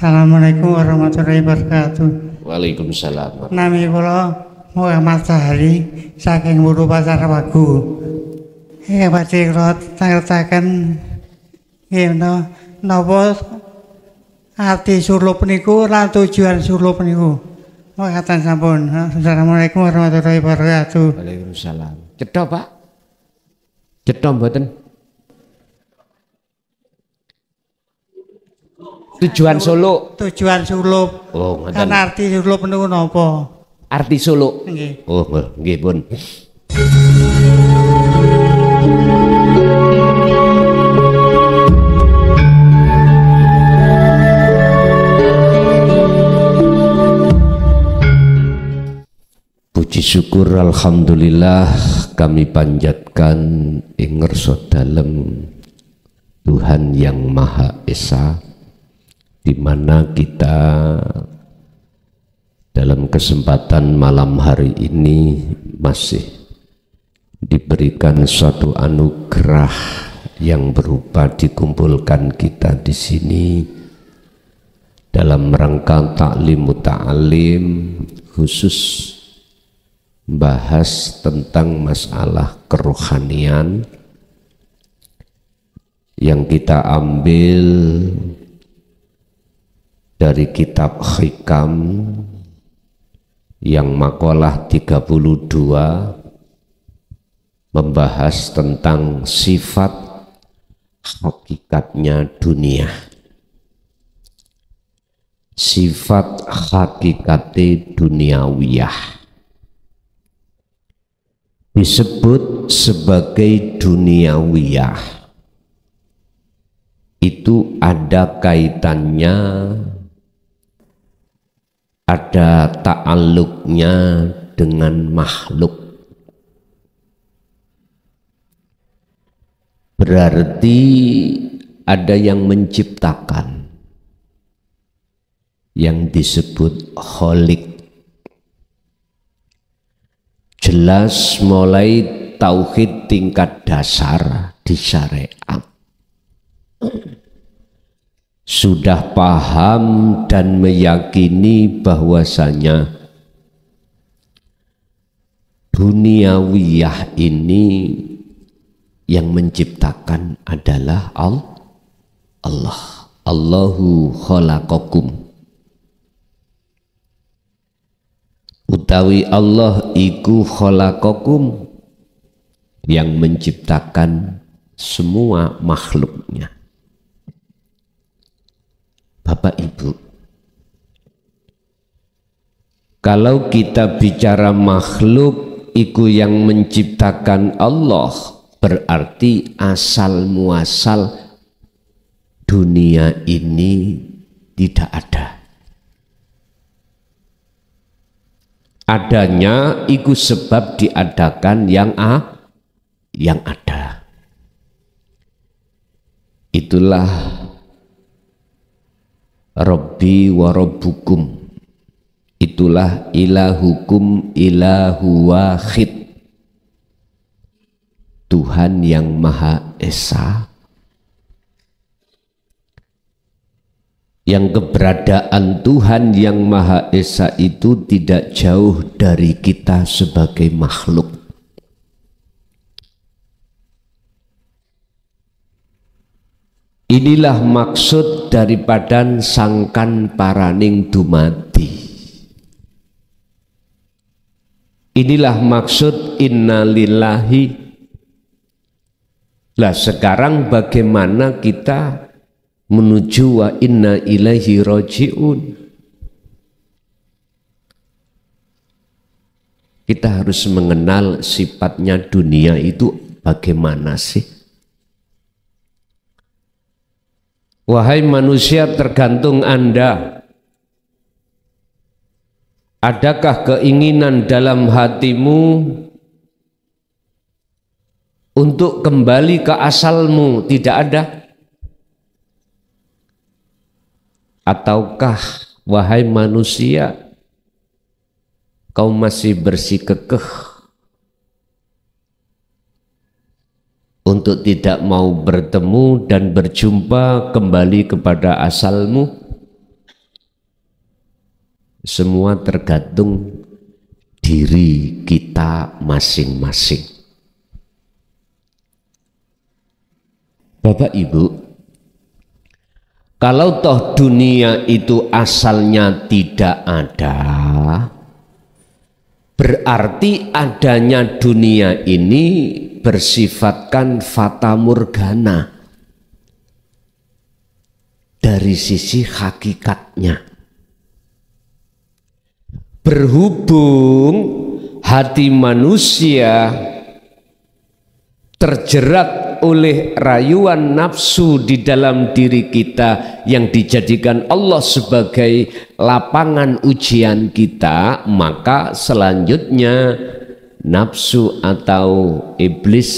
Assalamualaikum warahmatullahi wabarakatuh. Waalaikumsalam. Nami kula Muhammad Sahari saking Wuru Pasar Wagu. Badhe kula tangertaken napa arti sulup niku lan tujuan sulup niku. Makaten sampun. Assalamualaikum warahmatullahi wabarakatuh. Waalaikumsalam. Cetha, Pak? Cetha mboten? Tujuan suluk. Tujuan sulup. Oh, ngoten. Kan arti sulup niku napa? Arti suluk. Nggih. Oh, nggih pun. Puji syukur alhamdulillah kami panjatkan ing ngarsa dalem Tuhan yang Maha Esa, di mana kita dalam kesempatan malam hari ini masih diberikan suatu anugerah yang berupa dikumpulkan kita di sini dalam rangka taklim muta'alim, khusus bahas tentang masalah kerohanian yang kita ambil dari kitab Hikam yang makalah 32 membahas tentang sifat hakikatnya dunia, sifat hakikate duniawiyah, disebut sebagai duniawiyah. Itu ada kaitannya, ada ta'alluqnya dengan makhluk. Berarti ada yang menciptakan, yang disebut khaliq. Jelas mulai tauhid tingkat dasar di syariat sudah paham dan meyakini bahwasanya duniawiyah ini yang menciptakan adalah Allah. Allahu khalaqakum. Utawi Allah iku khalaqakum, yang menciptakan semua makhluknya. Bapak Ibu, kalau kita bicara makhluk iku yang menciptakan Allah, berarti asal muasal dunia ini tidak ada. Adanya iku sebab diadakan yang ada. Itulah Rabbi wa Rabbukum, itulah ilahukum ilahu wahid, Tuhan yang Maha Esa, yang keberadaan Tuhan yang Maha Esa itu tidak jauh dari kita sebagai makhluk. Inilah maksud daripada sangkan paraning dumadi. Inilah maksud innalillahi. Lah sekarang bagaimana kita menuju wa inna ilaihi raji'un? Kita harus mengenal sifatnya dunia itu bagaimana sih? Wahai manusia, tergantung Anda. Adakah keinginan dalam hatimu untuk kembali ke asalmu? Tidak ada. Ataukah wahai manusia, kau masih bersikukuh untuk tidak mau bertemu dan berjumpa kembali kepada asalmu? Semua tergantung diri kita masing-masing. Bapak Ibu, kalau toh dunia itu asalnya tidak ada, berarti adanya dunia ini bersifatkan fata morgana dari sisi hakikatnya. Berhubung hati manusia terjerat oleh rayuan nafsu di dalam diri kita yang dijadikan Allah sebagai lapangan ujian kita, maka selanjutnya nafsu atau iblis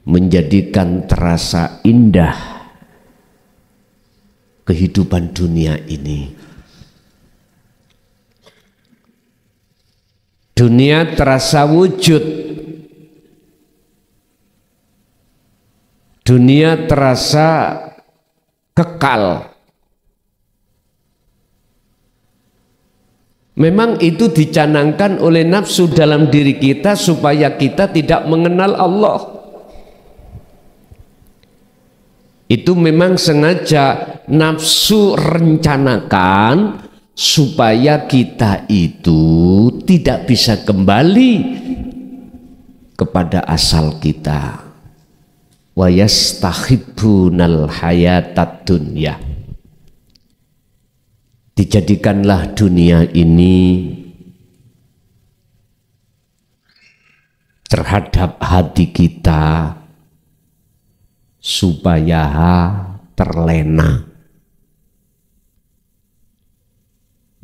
menjadikan terasa indah kehidupan dunia ini. Dunia terasa wujud, dunia terasa kekal. Memang itu dicanangkan oleh nafsu dalam diri kita supaya kita tidak mengenal Allah. Itu memang sengaja nafsu rencanakan supaya kita itu tidak bisa kembali kepada asal kita. Wa yastahibbunal hayatad dunya. Dijadikanlah dunia ini terhadap hati kita supaya terlena.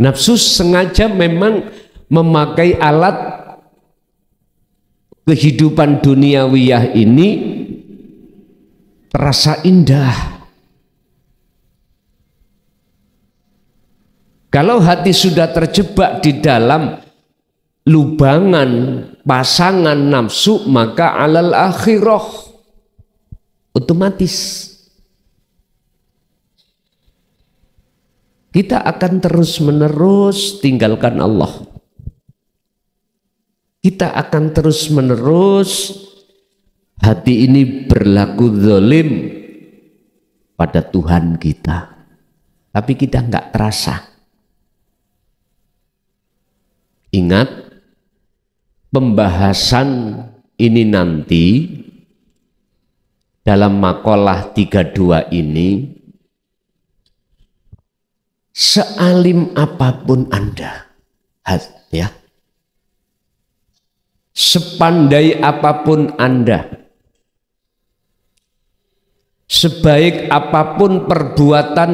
Nafsu sengaja memang memakai alat kehidupan duniawiyah ini terasa indah. Kalau hati sudah terjebak di dalam lubangan pasangan nafsu, maka alal akhirah otomatis kita akan terus-menerus tinggalkan Allah. Kita akan terus-menerus hati ini berlaku zalim pada Tuhan kita. Tapi kita nggak terasa. Ingat, pembahasan ini nanti dalam makalah 32 ini, sealim apapun Anda, ya, sepandai apapun Anda, sebaik apapun perbuatan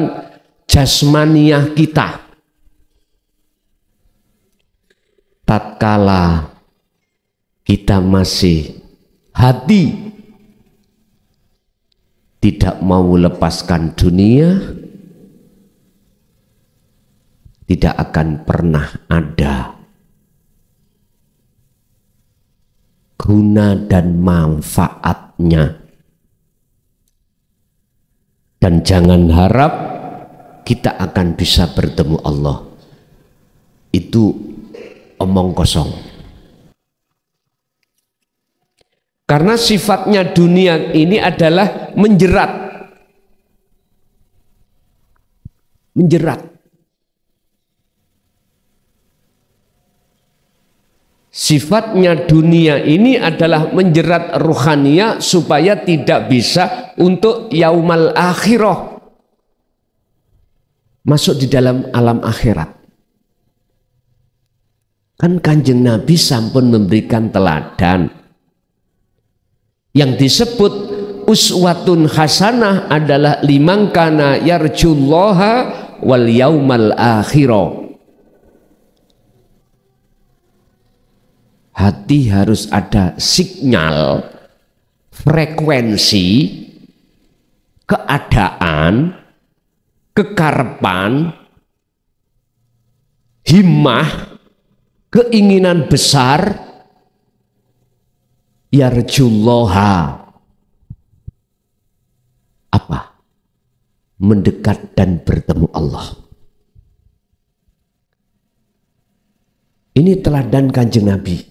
jasmaniah kita, tatkala kita masih hati tidak mau lepaskan dunia, tidak akan pernah ada guna dan manfaatnya. Dan jangan harap kita akan bisa bertemu Allah. Itu omong kosong. Karena sifatnya dunia ini adalah menjerat. Menjerat. Sifatnya dunia ini adalah menjerat ruhaniyah supaya tidak bisa untuk yaumal akhirah, masuk di dalam alam akhirat. Kan Kanjeng Nabi sampun memberikan teladan. Yang disebut uswatun hasanah adalah liman kana yarjullaha wal yaumal akhirah. Hati harus ada sinyal, frekuensi, keadaan, kekarepan, himmah, keinginan besar, yarjullaha, apa? Mendekat dan bertemu Allah. Ini teladan Kanjeng Nabi.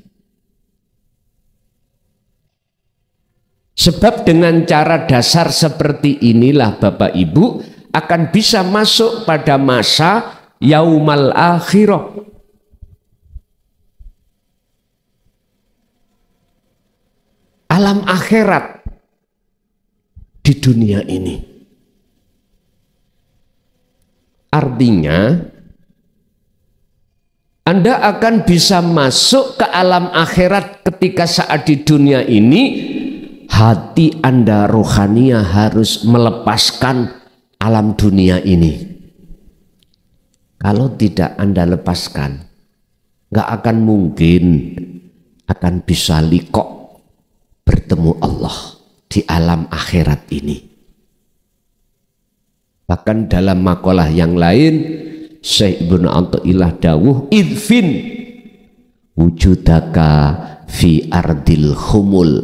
Sebab dengan cara dasar seperti inilah Bapak Ibu akan bisa masuk pada masa yaumal akhirah. Alam akhirat di dunia ini. Artinya Anda akan bisa masuk ke alam akhirat ketika saat di dunia ini hati Anda rohania harus melepaskan alam dunia ini. Kalau tidak Anda lepaskan, nggak akan mungkin akan bisa liqo bertemu Allah di alam akhirat ini. Bahkan dalam makalah yang lain Syekh Ibnu Athaillah dawuh idfin wujudaka fi ardil khumul,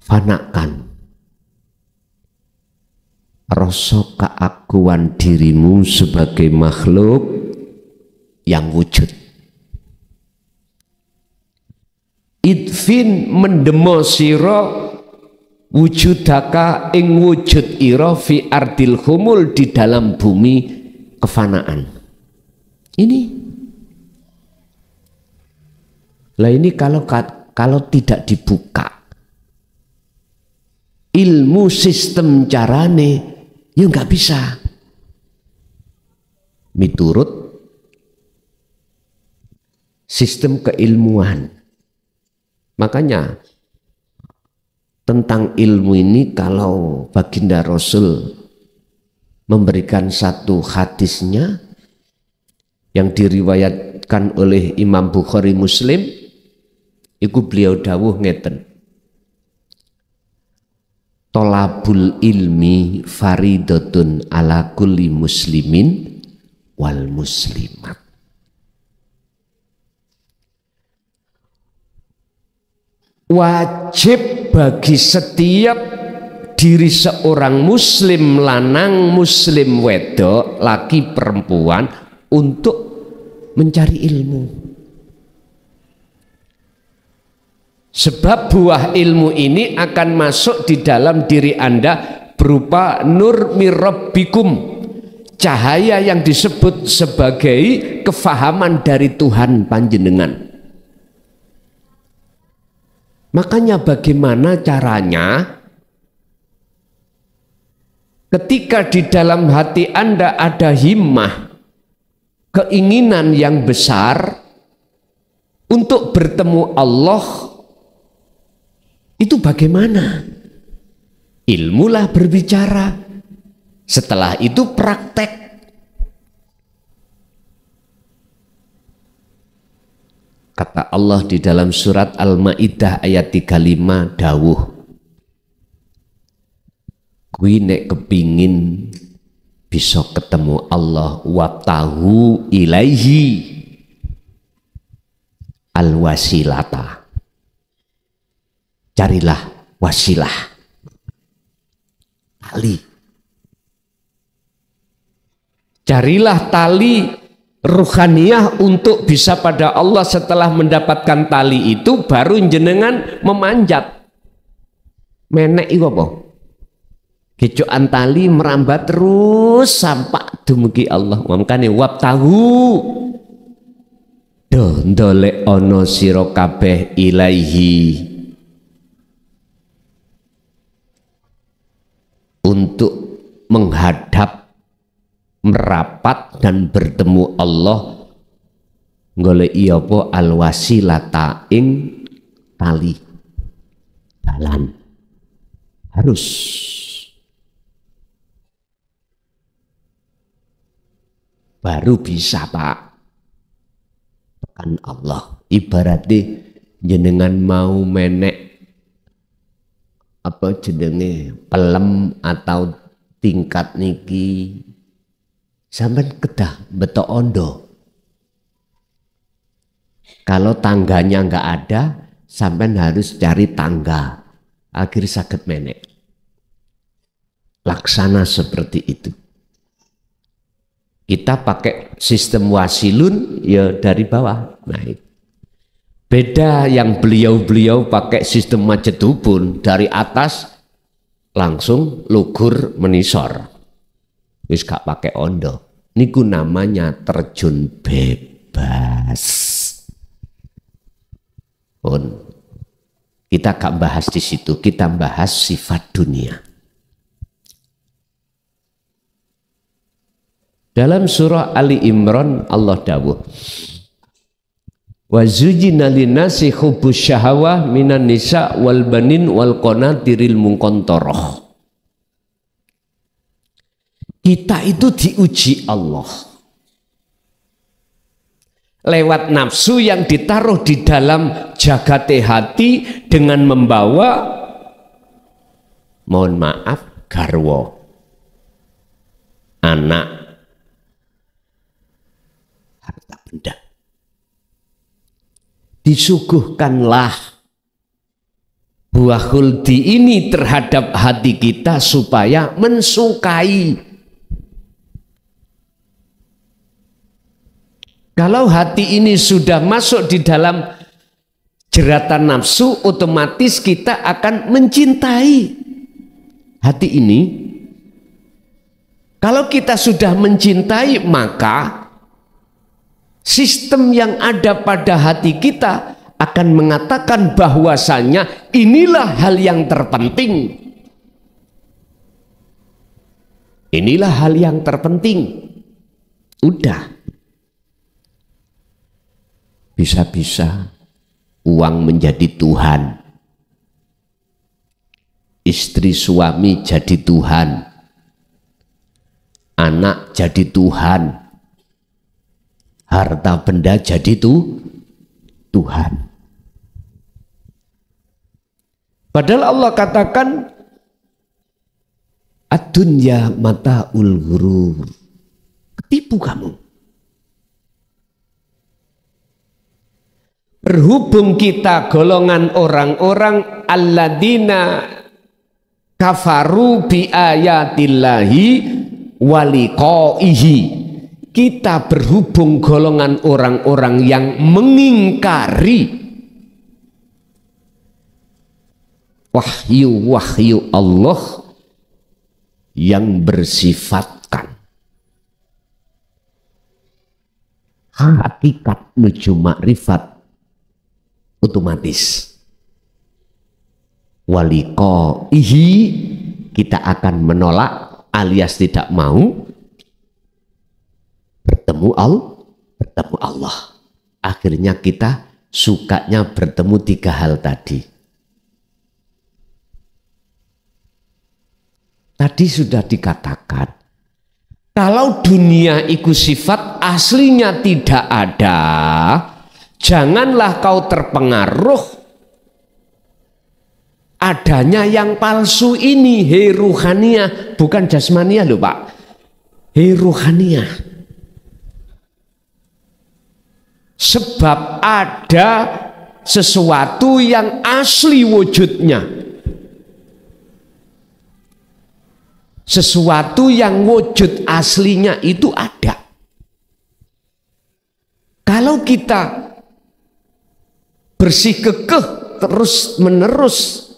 fanakan rasa keakuan dirimu sebagai makhluk yang wujud. Idfin mendemo sira wujudaka ing wujud ira fi ardil khumul, di dalam bumi kefanaan. Ini lah, ini kalau tidak dibuka ilmu sistem carane ya nggak bisa miturut sistem keilmuan. Makanya tentang ilmu ini kalau baginda Rasul memberikan satu hadisnya yang diriwayatkan oleh Imam Bukhari Muslim, itu beliau dawuh ngeten, tolabul ilmi faridatun ala kulli muslimin wal muslimat. Wajib bagi setiap diri seorang muslim lanang, muslim wedok, laki perempuan untuk mencari ilmu. Sebab buah ilmu ini akan masuk di dalam diri Anda berupa nur mirabbikum, cahaya yang disebut sebagai kefahaman dari Tuhan panjenengan. Makanya bagaimana caranya ketika di dalam hati Anda ada himmah, keinginan yang besar untuk bertemu Allah, itu bagaimana? Ilmulah berbicara, setelah itu praktek. Kata Allah di dalam surat Al-Maidah ayat 35 dawuh, kuwi nek kepingin bisa ketemu Allah wabtahu ilaihi al-wasilata, carilah wasilah, tali, carilah tali ruhaniyah untuk bisa pada Allah. Setelah mendapatkan tali itu baru jenengan memanjat. Menek iku apa? Gejokan tali merambat terus sampai dumugi Allah. Makane wabtahu do ndolek ana sira kabeh ilaihi, untuk menghadap, merapat dan bertemu Allah, goleki apa alwasilata ing tali, jalan, harus baru bisa Pak tekan Allah. Ibaratnya jenengan mau menek apa jenenge pelem atau tingkat niki, sampai kedah betok ondo. Kalau tangganya nggak ada, sampai harus cari tangga, akhir sakit menek. Laksana seperti itu. Kita pakai sistem wasilun ya dari bawah naik. Beda yang beliau-beliau pakai sistem majedubun dari atas langsung lugur menisor. Wis gak pakai ondo. Niku namanya terjun bebas. Pun kita gak bahas di situ, kita bahas sifat dunia. Dalam surah Ali Imran Allah dawuh, wa zujina linnasi hubbus syahawah minan nisa wal banin wal qanatiril muqantarah. Kita itu diuji Allah lewat nafsu yang ditaruh di dalam jagate hati dengan membawa, mohon maaf, garwa, anak, harta benda. Disuguhkanlah buah khuldi ini terhadap hati kita supaya mensukai. Kalau hati ini sudah masuk di dalam jeratan nafsu, otomatis kita akan mencintai hati ini. Kalau kita sudah mencintai, maka sistem yang ada pada hati kita akan mengatakan bahwasanya inilah hal yang terpenting. Inilah hal yang terpenting. Udah. Bisa-bisa uang menjadi Tuhan, istri suami jadi Tuhan, anak jadi Tuhan, harta benda jadi Tuhan. Padahal Allah katakan ad-dunya mata'ul ghurur. Ketipu kamu. Berhubung kita golongan orang-orang alladzina kafaru bi ayatillahi waliqaihi, kita berhubung golongan orang-orang yang mengingkari wahyu Allah yang bersifatkan hakikat nuju makrifat, otomatis waliqaihi kita akan menolak alias tidak mau bertemu Allah. Akhirnya kita sukanya bertemu tiga hal tadi. Tadi sudah dikatakan kalau dunia itu sifat aslinya tidak ada, janganlah kau terpengaruh adanya yang palsu ini. Hei ruhaniyah, bukan jasmaniah loh Pak, hei ruhaniyah. Sebab ada sesuatu yang asli wujudnya, sesuatu yang wujud aslinya itu ada. Kalau kita bersih kekeh terus menerus,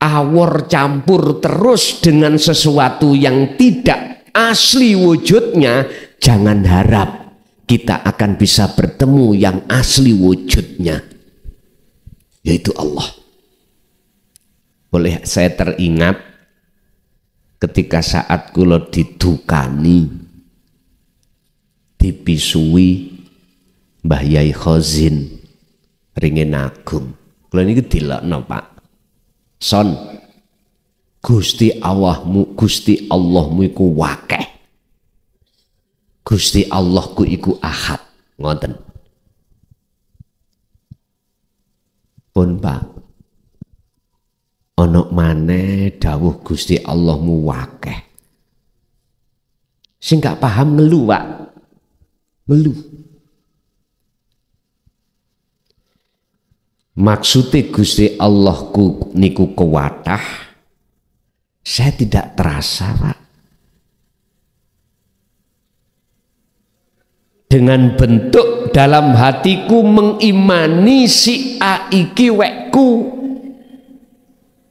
awor campur terus dengan sesuatu yang tidak asli wujudnya, jangan harap kita akan bisa bertemu yang asli wujudnya, yaitu Allah. Boleh saya teringat ketika saat kula didukani, dipisui Mbah Yai Khazin Ringin Agung. Kula niki dilekno Pak. Son, Gusti Allahmu iku wakeh. Gusti Allahku iku ahad. Ngoten. Pun Pak, ono maneh dawuh Gusti Allahmu wakeh. Sing gak paham ngelu Pak. Ngelu. Maksudnya Gusti Allahku niku kuwatah, saya tidak terasa Pak. dengan bentuk dalam hatiku mengimani si A iki wekku,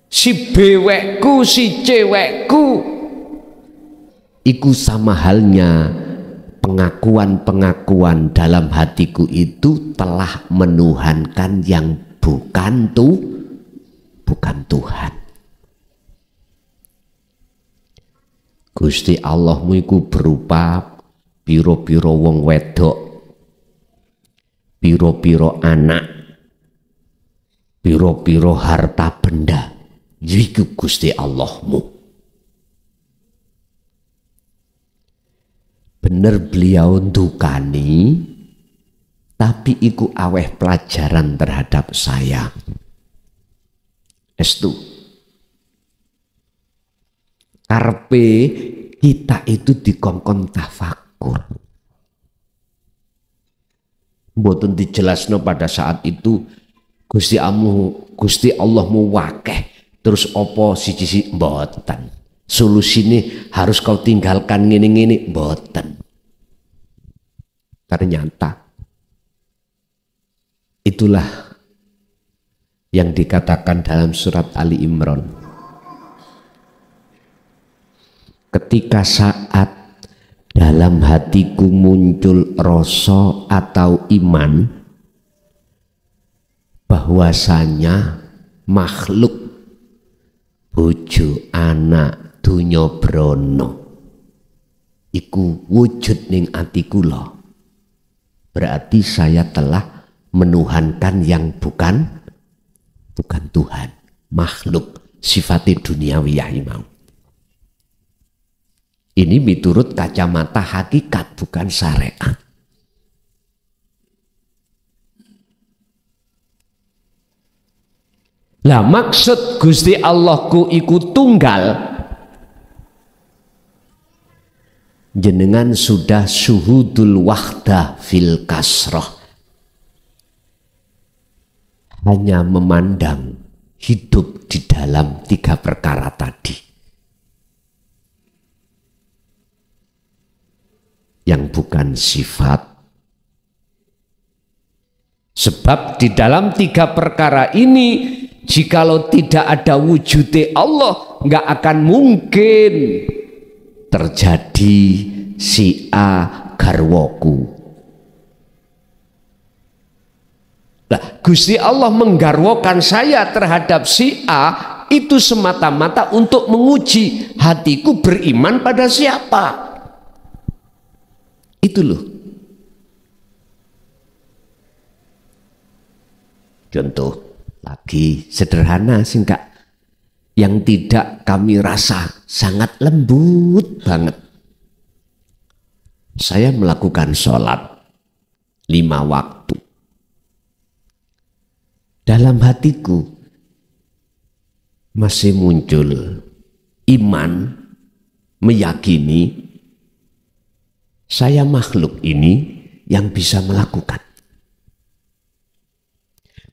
si B wekku, si C wekku. Iku sama halnya pengakuan-pengakuan dalam hatiku itu telah menuhankan yang bukan Tuhan. Gusti Allahmu iku berupa piro-piro wong wedok, piro-piro anak, piro-piro harta benda. Iku Gusti Allahmu. Bener beliau ndukani, tapi iku aweh pelajaran terhadap saya. Estu karpe kita itu dikongkon tafakur. Mboten dijelasno pada saat itu Gusti Allahmu wakeh terus opo siji mboten. Solusine harus kau tinggalkan ngene-ngene mboten. Ternyata itulah yang dikatakan dalam surat Ali Imran. Ketika saat dalam hatiku muncul rasa atau iman bahwasanya makhluk bojo anak dunya brono iku wujud ning ati kula, berarti saya telah menuhankan yang bukan Tuhan, makhluk sifatnya duniawiyah mau. Ini miturut kacamata hakikat, bukan syariat. Lah maksud Gusti Allahku iku tunggal, jenengan sudah syuhudul wahdah fil kasroh, hanya memandang hidup di dalam tiga perkara tadi. Yang bukan sifat. Sebab di dalam tiga perkara ini, jikalau tidak ada wujudnya Allah, nggak akan mungkin terjadi si A garwoku. Nah, Gusti Allah menggarwokan saya terhadap si A itu semata-mata untuk menguji hatiku beriman pada siapa. Itu loh. Contoh lagi sederhana singkat yang tidak kami rasa sangat lembut banget. Saya melakukan sholat 5 waktu. Dalam hatiku masih muncul iman, meyakini saya makhluk ini yang bisa melakukan.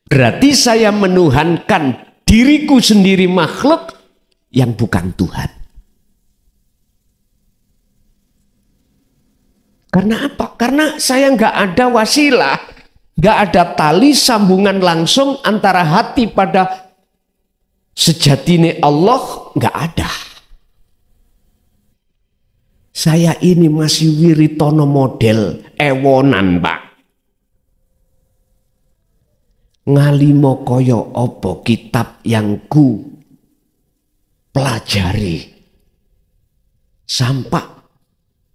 Berarti saya menuhankan diriku sendiri makhluk yang bukan Tuhan. Karena apa? Karena saya nggak ada wasilah, nggak ada tali sambungan langsung antara hati pada sejatine Allah, nggak ada. Saya ini masih wiritono model ewonan, Pak. Ngalimo koyo opo kitab yang ku pelajari. Sampak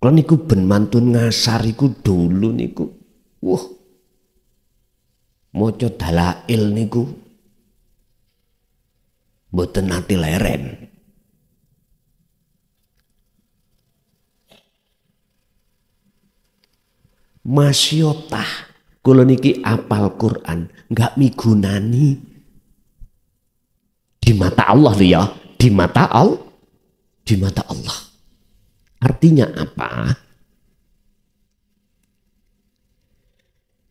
kalau niku ben mantun ngasariku dulu niku. Moco dalail niku mboten nate leren. Masyotah kula niki apal Quran nggak migunani di mata Allah ya, di mata Allah. Artinya apa?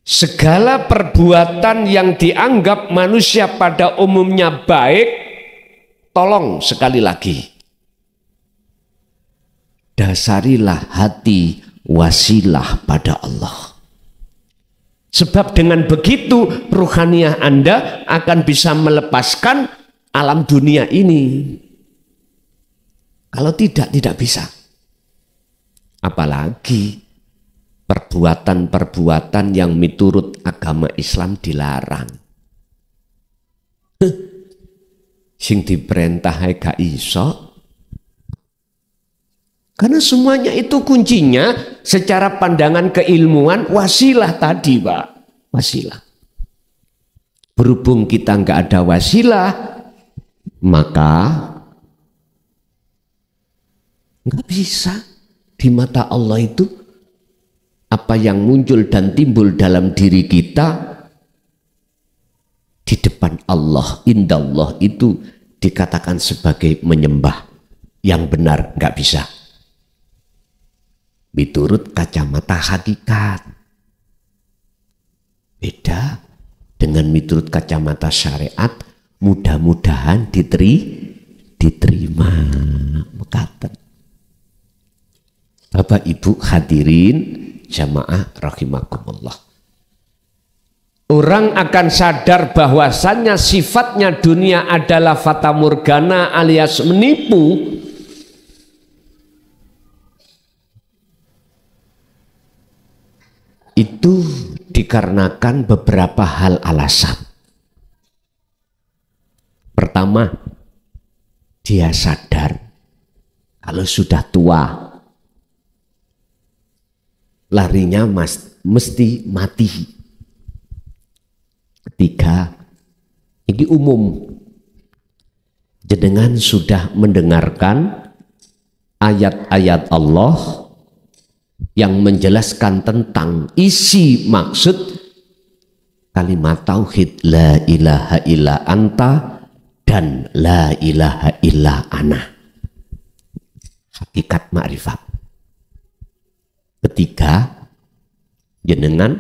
Segala perbuatan yang dianggap manusia pada umumnya baik, tolong sekali lagi dasarilah hati wasilah pada Allah. Sebab dengan begitu ruhaniyah Anda akan bisa melepaskan alam dunia ini. Kalau tidak bisa. Apalagi perbuatan-perbuatan yang miturut agama Islam dilarang. Sing diperintah gak iso. Karena semuanya itu kuncinya secara pandangan keilmuan wasilah tadi, Pak. Wasilah. Berhubung kita nggak ada wasilah, maka nggak bisa. Di mata Allah itu apa yang muncul dan timbul dalam diri kita di depan Allah, indallah itu dikatakan sebagai menyembah. Yang benar nggak bisa. Miturut kacamata hakikat. Beda dengan miturut kacamata syariat, mudah-mudahan diterima. Mekaten. Bapak Ibu hadirin jamaah rahimakumullah. Orang akan sadar bahwasannya sifatnya dunia adalah fata morgana alias menipu. Itu dikarenakan beberapa hal alasan. Pertama, dia sadar kalau sudah tua larinya mesti mati. Ketiga, ini umum. Jenengan sudah mendengarkan ayat-ayat Allah yang menjelaskan tentang isi maksud kalimat tauhid la ilaha illa anta dan la ilaha illa ana. Hakikat ma'rifat. Ketiga, jenengan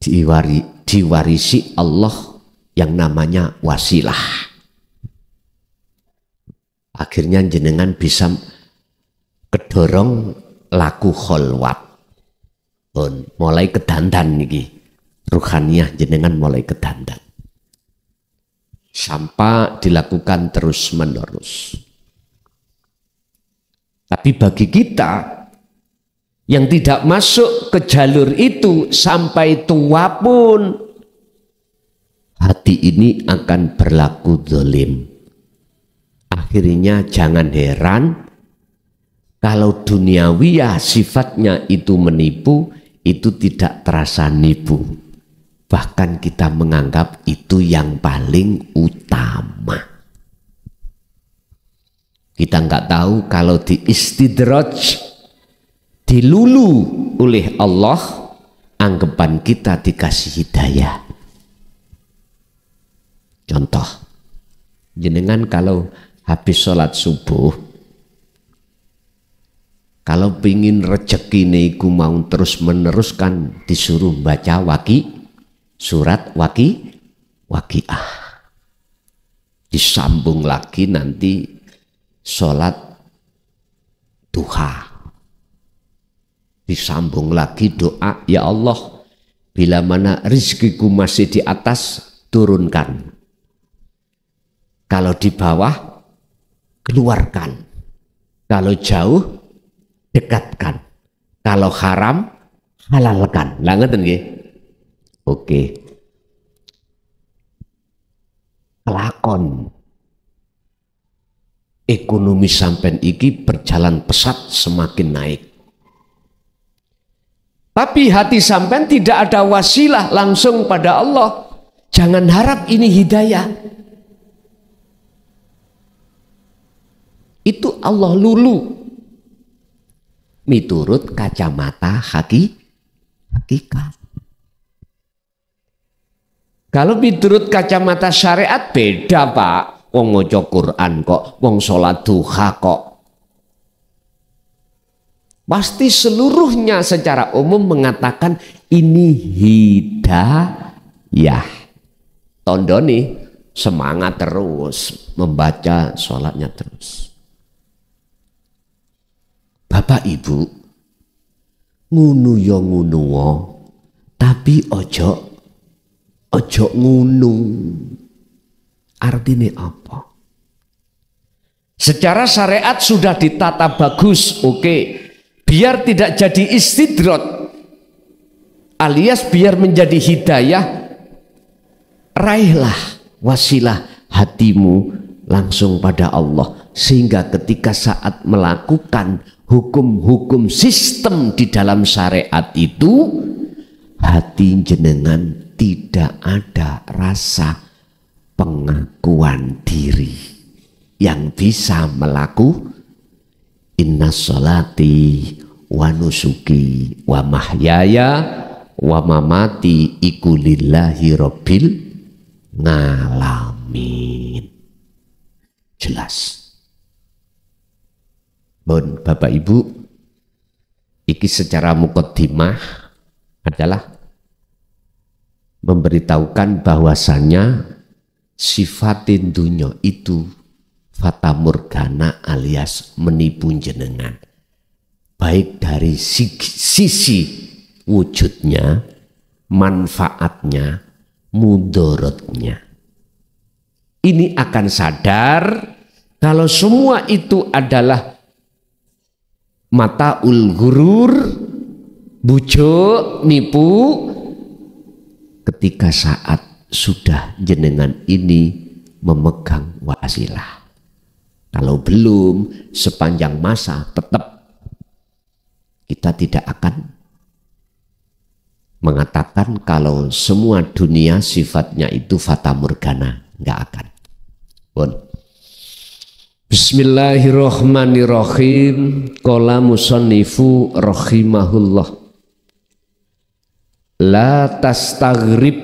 diwarisi Allah yang namanya wasilah. Akhirnya jenengan bisa kedorong laku kholwat. Mulai kedandan niki. Ruhaniyah jenengan mulai kedandan. Sampai dilakukan terus menerus. Tapi bagi kita yang tidak masuk ke jalur itu sampai tua pun, hati ini akan berlaku zalim. Akhirnya jangan heran kalau duniawiyah sifatnya itu menipu, itu tidak terasa nipu. Bahkan kita menganggap itu yang paling utama. Kita nggak tahu kalau di istidraj, dilulu oleh Allah, anggapan kita dikasih hidayah. Contoh, jenengan kalau habis sholat subuh, kalau pingin rezeki niku mau terus meneruskan disuruh baca surat waqiah. Disambung lagi nanti sholat duha. Disambung lagi doa, ya Allah, bila mana rizkiku masih di atas, turunkan. Kalau di bawah, keluarkan. Kalau jauh, dekatkan. Kalau haram, halalkan. Lah ngeten nggih. Oke. Kelakon. Ekonomi sampean iki berjalan pesat semakin naik. Tapi hati sampean tidak ada wasilah langsung pada Allah. Jangan harap ini hidayah. Itu Allah lulu. Miturut kacamata hakikat. Kalau miturut kacamata syariat beda, Pak. Wong maca Quran kok, wong sholat duha kok. Pasti seluruhnya secara umum mengatakan ini hidayah. Tondoni semangat terus membaca sholatnya terus. Bapak Ibu, ngunu ya ngunu tapi ojo ngunu. Artinya apa? Secara syariat sudah ditata bagus, oke. Biar tidak jadi istidrot, alias biar menjadi hidayah, raihlah wasilah hatimu langsung pada Allah, sehingga ketika saat melakukan hukum-hukum sistem di dalam syariat itu, hati jenengan tidak ada rasa pengakuan diri yang bisa melakukan inna sholati wa nusuki wa mahyaya wa mamati iku lillahi rabbil ngalamin. Jelas. Bon, Bapak Ibu, iki secara muqaddimah adalah memberitahukan bahwasannya sifatin dunya itu fata morgana alias menipu jenengan, baik dari sisi wujudnya, manfaatnya, mudorotnya. Ini akan sadar kalau semua itu adalah mataul ghurur, bujuk, nipu, ketika saat sudah jenengan ini memegang wasilah. Kalau belum, sepanjang masa tetap kita tidak akan mengatakan kalau semua dunia sifatnya itu fata morgana, nggak akan. Bon. Bismillahirrahmanirrahim. Qala musannifu rahimahullah. La tastaghrib,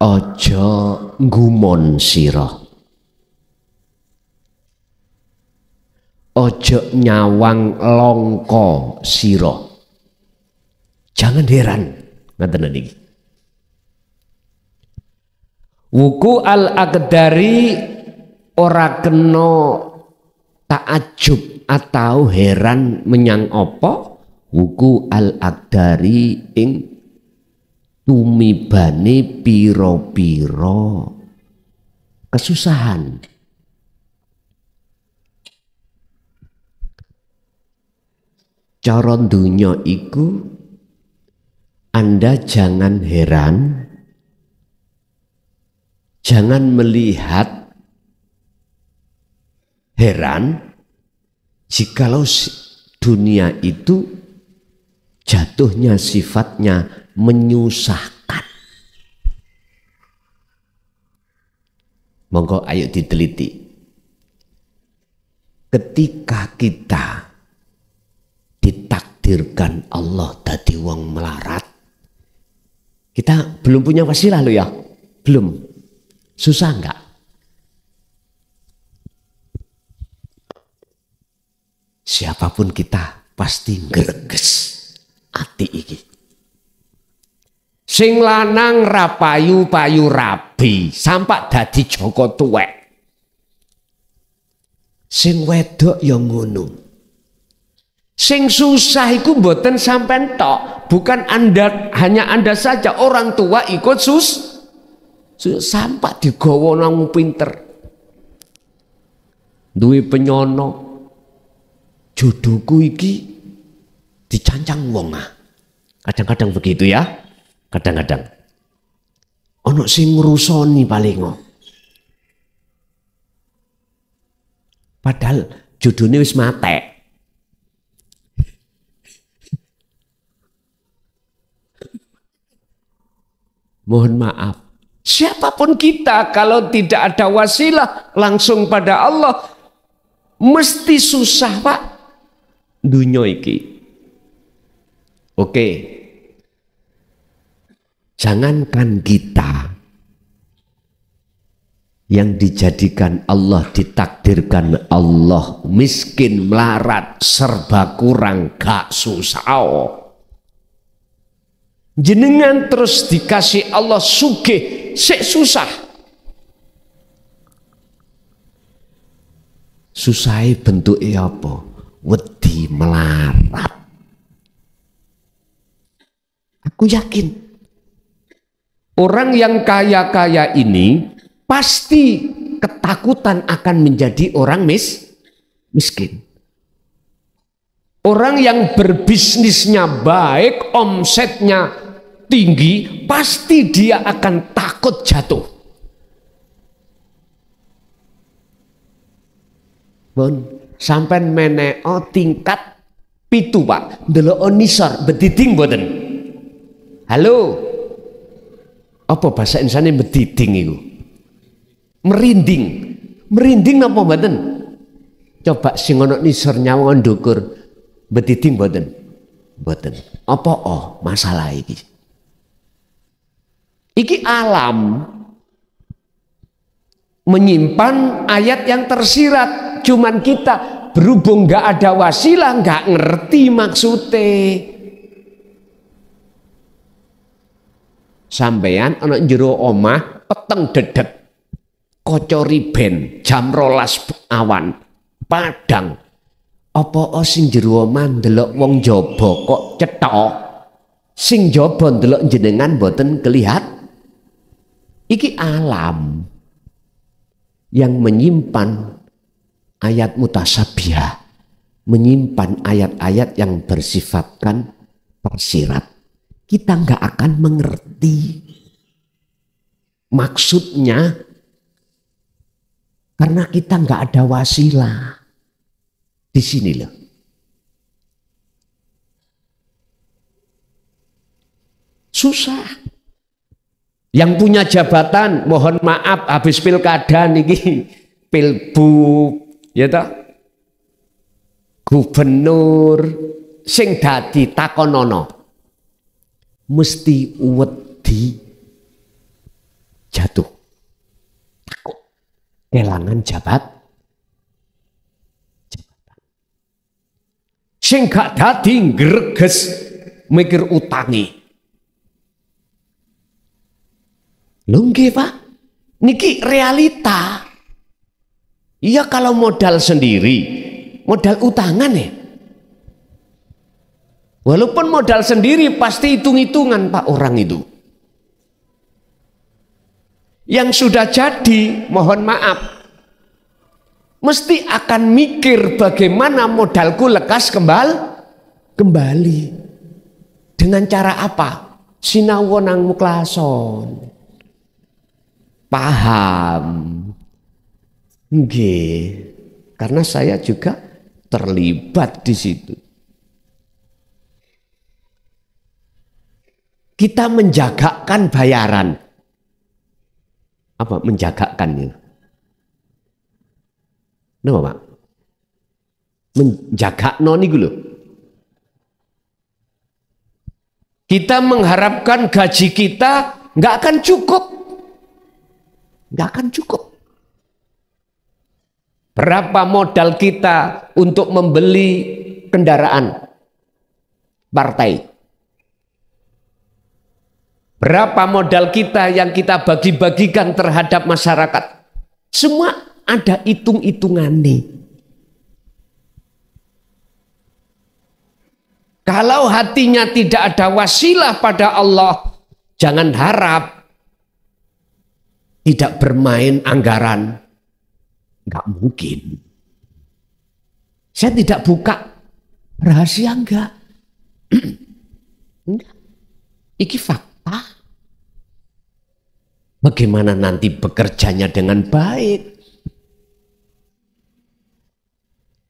ojo ngumon sira, ojo nyawang longko sira. Jangan heran, ngaten niki. Wuku al-aqdari ora kena ta'ajub atau heran menyang apa? Wuku al-aqdari ing tumibane piro-piro kesusahan. Cara dunya iku Anda jangan heran, jangan melihat heran jikalau dunia itu jatuhnya sifatnya menyusahkan. Monggo ayo diteliti. Ketika kita ditakdirkan Allah dadi wong melarat, kita belum punya wasilah lo ya, belum. Susah enggak? Siapapun kita pasti ngreges ati iki. Sing lanang rapayu-payu rabi sampak dadi Joko tuwek. Sing wedok ya ngono. Sing susah iku mboten sampean tok, bukan hanya Anda saja, orang tua ikut sampak digawa nang pinter. Duwe penyono. Jodohku iki dicancang wong ah. Kadang-kadang begitu ya. Kadang-kadang ono sing ngrusoni paling. Padahal jodohnya wis mate. Mohon maaf, siapapun kita kalau tidak ada wasilah langsung pada Allah, mesti susah Pak dunya iki. Oke. Jangankan kita yang dijadikan Allah, ditakdirkan Allah miskin, melarat, serba kurang, gak susah. Jenengan terus dikasih Allah sugih, sik susah. Susahnya bentuknya apa? Wedi. dadi melarat. Aku yakin orang yang kaya-kaya ini pasti ketakutan akan menjadi orang miskin. Orang yang berbisnisnya baik, omsetnya tinggi, pasti dia akan takut jatuh. Bon, sampai meneo tingkat pitu Pak, ndelok nisor bediding mboten. Halo. Apa bahasa Indonesia bediding itu? Merinding. Merinding napa mboten? Coba sing ana nisor nyawa ndukur bediding mboten? Mboten. Apa masalah iki? Iki alam menyimpan ayat yang tersirat, cuman kita berhubung nggak ada wasilah, nggak ngerti maksudnya. Sampeyan ana jero omah peteng dedet, kocori ben jam 12 awan padang. Apa sing jero omah ndelok wong jaba kok cetok, sing jaba ndelok jenengan mboten kelihat. Iki alam yang menyimpan ayat mutasabiah, menyimpan ayat-ayat yang bersifatkan tersirat. Kita nggak akan mengerti maksudnya karena kita nggak ada wasilah. Di sini loh. Susah. Yang punya jabatan, mohon maaf habis pilkada niki, pilbub, ya toh, gubernur, sing dadi takonono, mesti wedi jatuh, takut kelangan jabatan. Sing gak dadi greges mikir utangi. Lho nggih Pak, niki realita. Iya kalau modal sendiri, modal utangan ya. Walaupun modal sendiri pasti hitung-hitungan Pak orang itu. Yang sudah jadi, mohon maaf, mesti akan mikir bagaimana modalku lekas kembali. Dengan cara apa? Sinau nang muklason. Paham. Nggih. Karena saya juga terlibat di situ. Kita menjagakan bayaran. Apa menjagakan itu? Napa Pak? Menjaga niku lho. Kita mengharapkan gaji kita nggak akan cukup. Nggak akan cukup. Berapa modal kita untuk membeli kendaraan partai? Berapa modal kita yang kita bagi-bagikan terhadap masyarakat? Semua ada hitung-hitungannya. Kalau hatinya tidak ada wasilah pada Allah, jangan harap tidak bermain anggaran. Enggak mungkin. Saya tidak buka rahasia enggak. Enggak. Iki fakta. Bagaimana nanti bekerjanya dengan baik?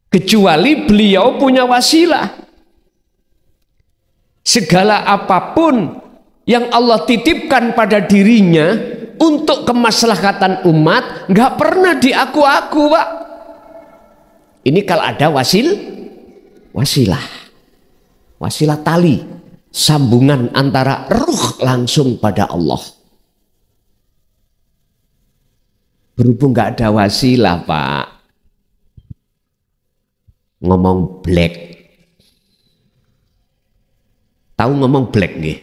Kecuali beliau punya wasilah. Segala apapun yang Allah titipkan pada dirinya untuk kemaslahatan umat nggak pernah diaku-aku Pak. Ini kalau ada wasilah tali, sambungan antara ruh langsung pada Allah. Berhubung nggak ada wasilah Pak, ngomong black. Tahu ngomong black nggih?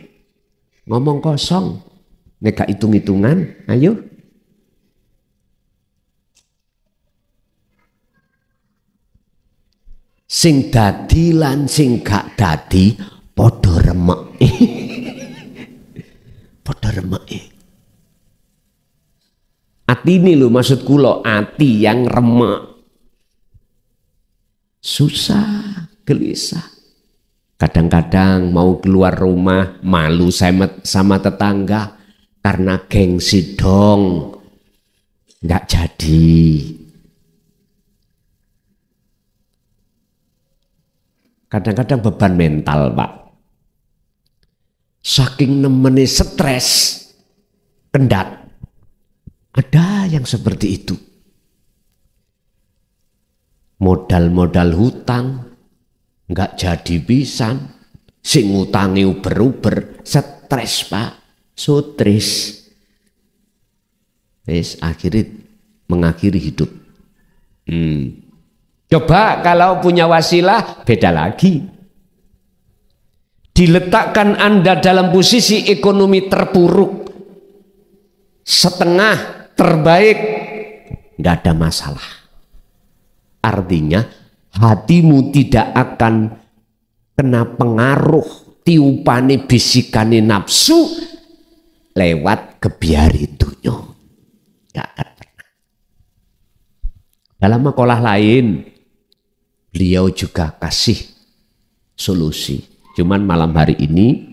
Ngomong kosong. Nek hitung-hitungan, ayo. sing dadi lan sing gak dadi padha remeke. Padha remeke. Ati ini lho maksud kula, ati yang remek. Susah, gelisah. Kadang-kadang mau keluar rumah malu sama tetangga karena gengsi dong, nggak jadi. Kadang-kadang beban mental, Pak. Saking nemeni stres, kendat. Ada yang seperti itu. Modal-modal hutang nggak jadi pisan, sing ngutangi uber-uber, stres Pak, stres. Wis akhirnya mengakhiri hidup. Coba kalau punya wasilah beda lagi. Diletakkan Anda dalam posisi ekonomi terpuruk, setengah terbaik, nggak ada masalah. Artinya hatimu tidak akan kena pengaruh tiupane bisikane nafsu lewat kebiari dunya. Nggak akan pernah. Dalam makalah lain beliau juga kasih solusi. Cuman malam hari ini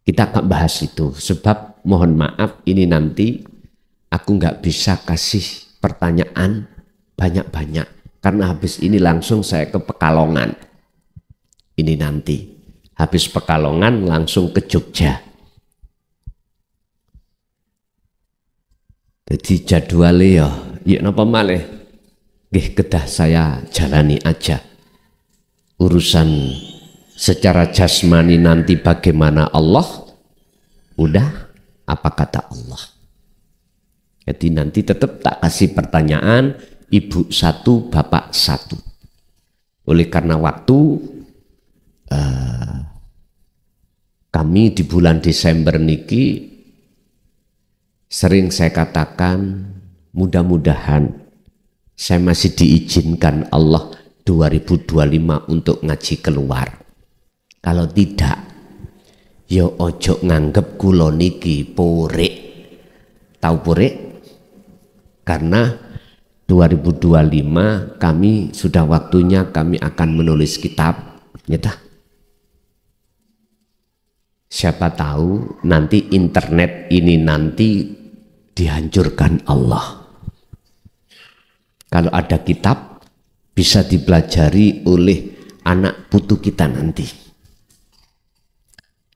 kita akan bahas itu. Sebab mohon maaf ini nanti aku nggak bisa kasih pertanyaan banyak-banyak. Karena habis ini langsung saya ke Pekalongan. Ini nanti. Habis Pekalongan langsung ke Jogja. Jadi jadwalnya ya napa malih. Nggih kedah saya jalani aja. Urusan secara jasmani nanti bagaimana Allah. Udah apa kata Allah. Jadi nanti tetap tak kasih pertanyaan. Ibu satu, bapak satu. Oleh karena waktu kami di bulan Desember niki sering saya katakan mudah-mudahan saya masih diizinkan Allah 2025 untuk ngaji keluar. Kalau tidak, yo ojo nganggep kula niki porek. Tahu porek? Karena 2025 kami sudah waktunya kami akan menulis kitab, nyata. Siapa tahu nanti internet ini nanti dihancurkan Allah. Kalau ada kitab bisa dipelajari oleh anak putu kita nanti.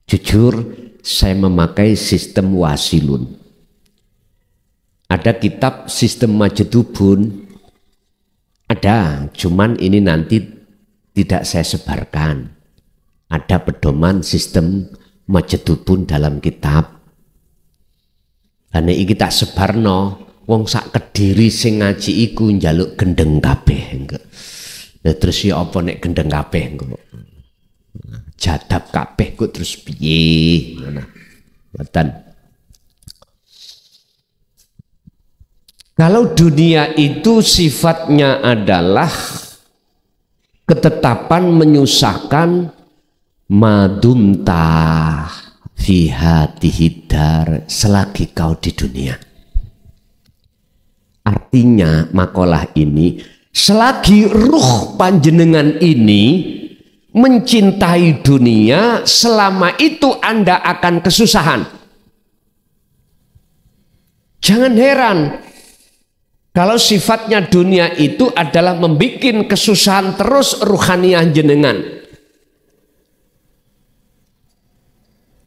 Jujur saya memakai sistem wasilun. Ada kitab sistem Majedubun, ada, cuman ini nanti tidak saya sebarkan. Ada pedoman sistem Majedubun dalam kitab. Dan ini kita sebarno, wong sak Kediri sing ngaji iku njaluk gendeng kabeh. Nah, terus ya apa nek gendeng kabeh engko? Jadab kabeh kok terus piye? Ngono. Mboten. Kalau dunia itu sifatnya adalah ketetapan menyusahkan madumta fi hatihi dar selagi kau di dunia. Artinya makalah ini selagi ruh panjenengan ini mencintai dunia, selama itu Anda akan kesusahan. Jangan heran kalau sifatnya dunia itu adalah membuat kesusahan terus ruhaniah jenengan.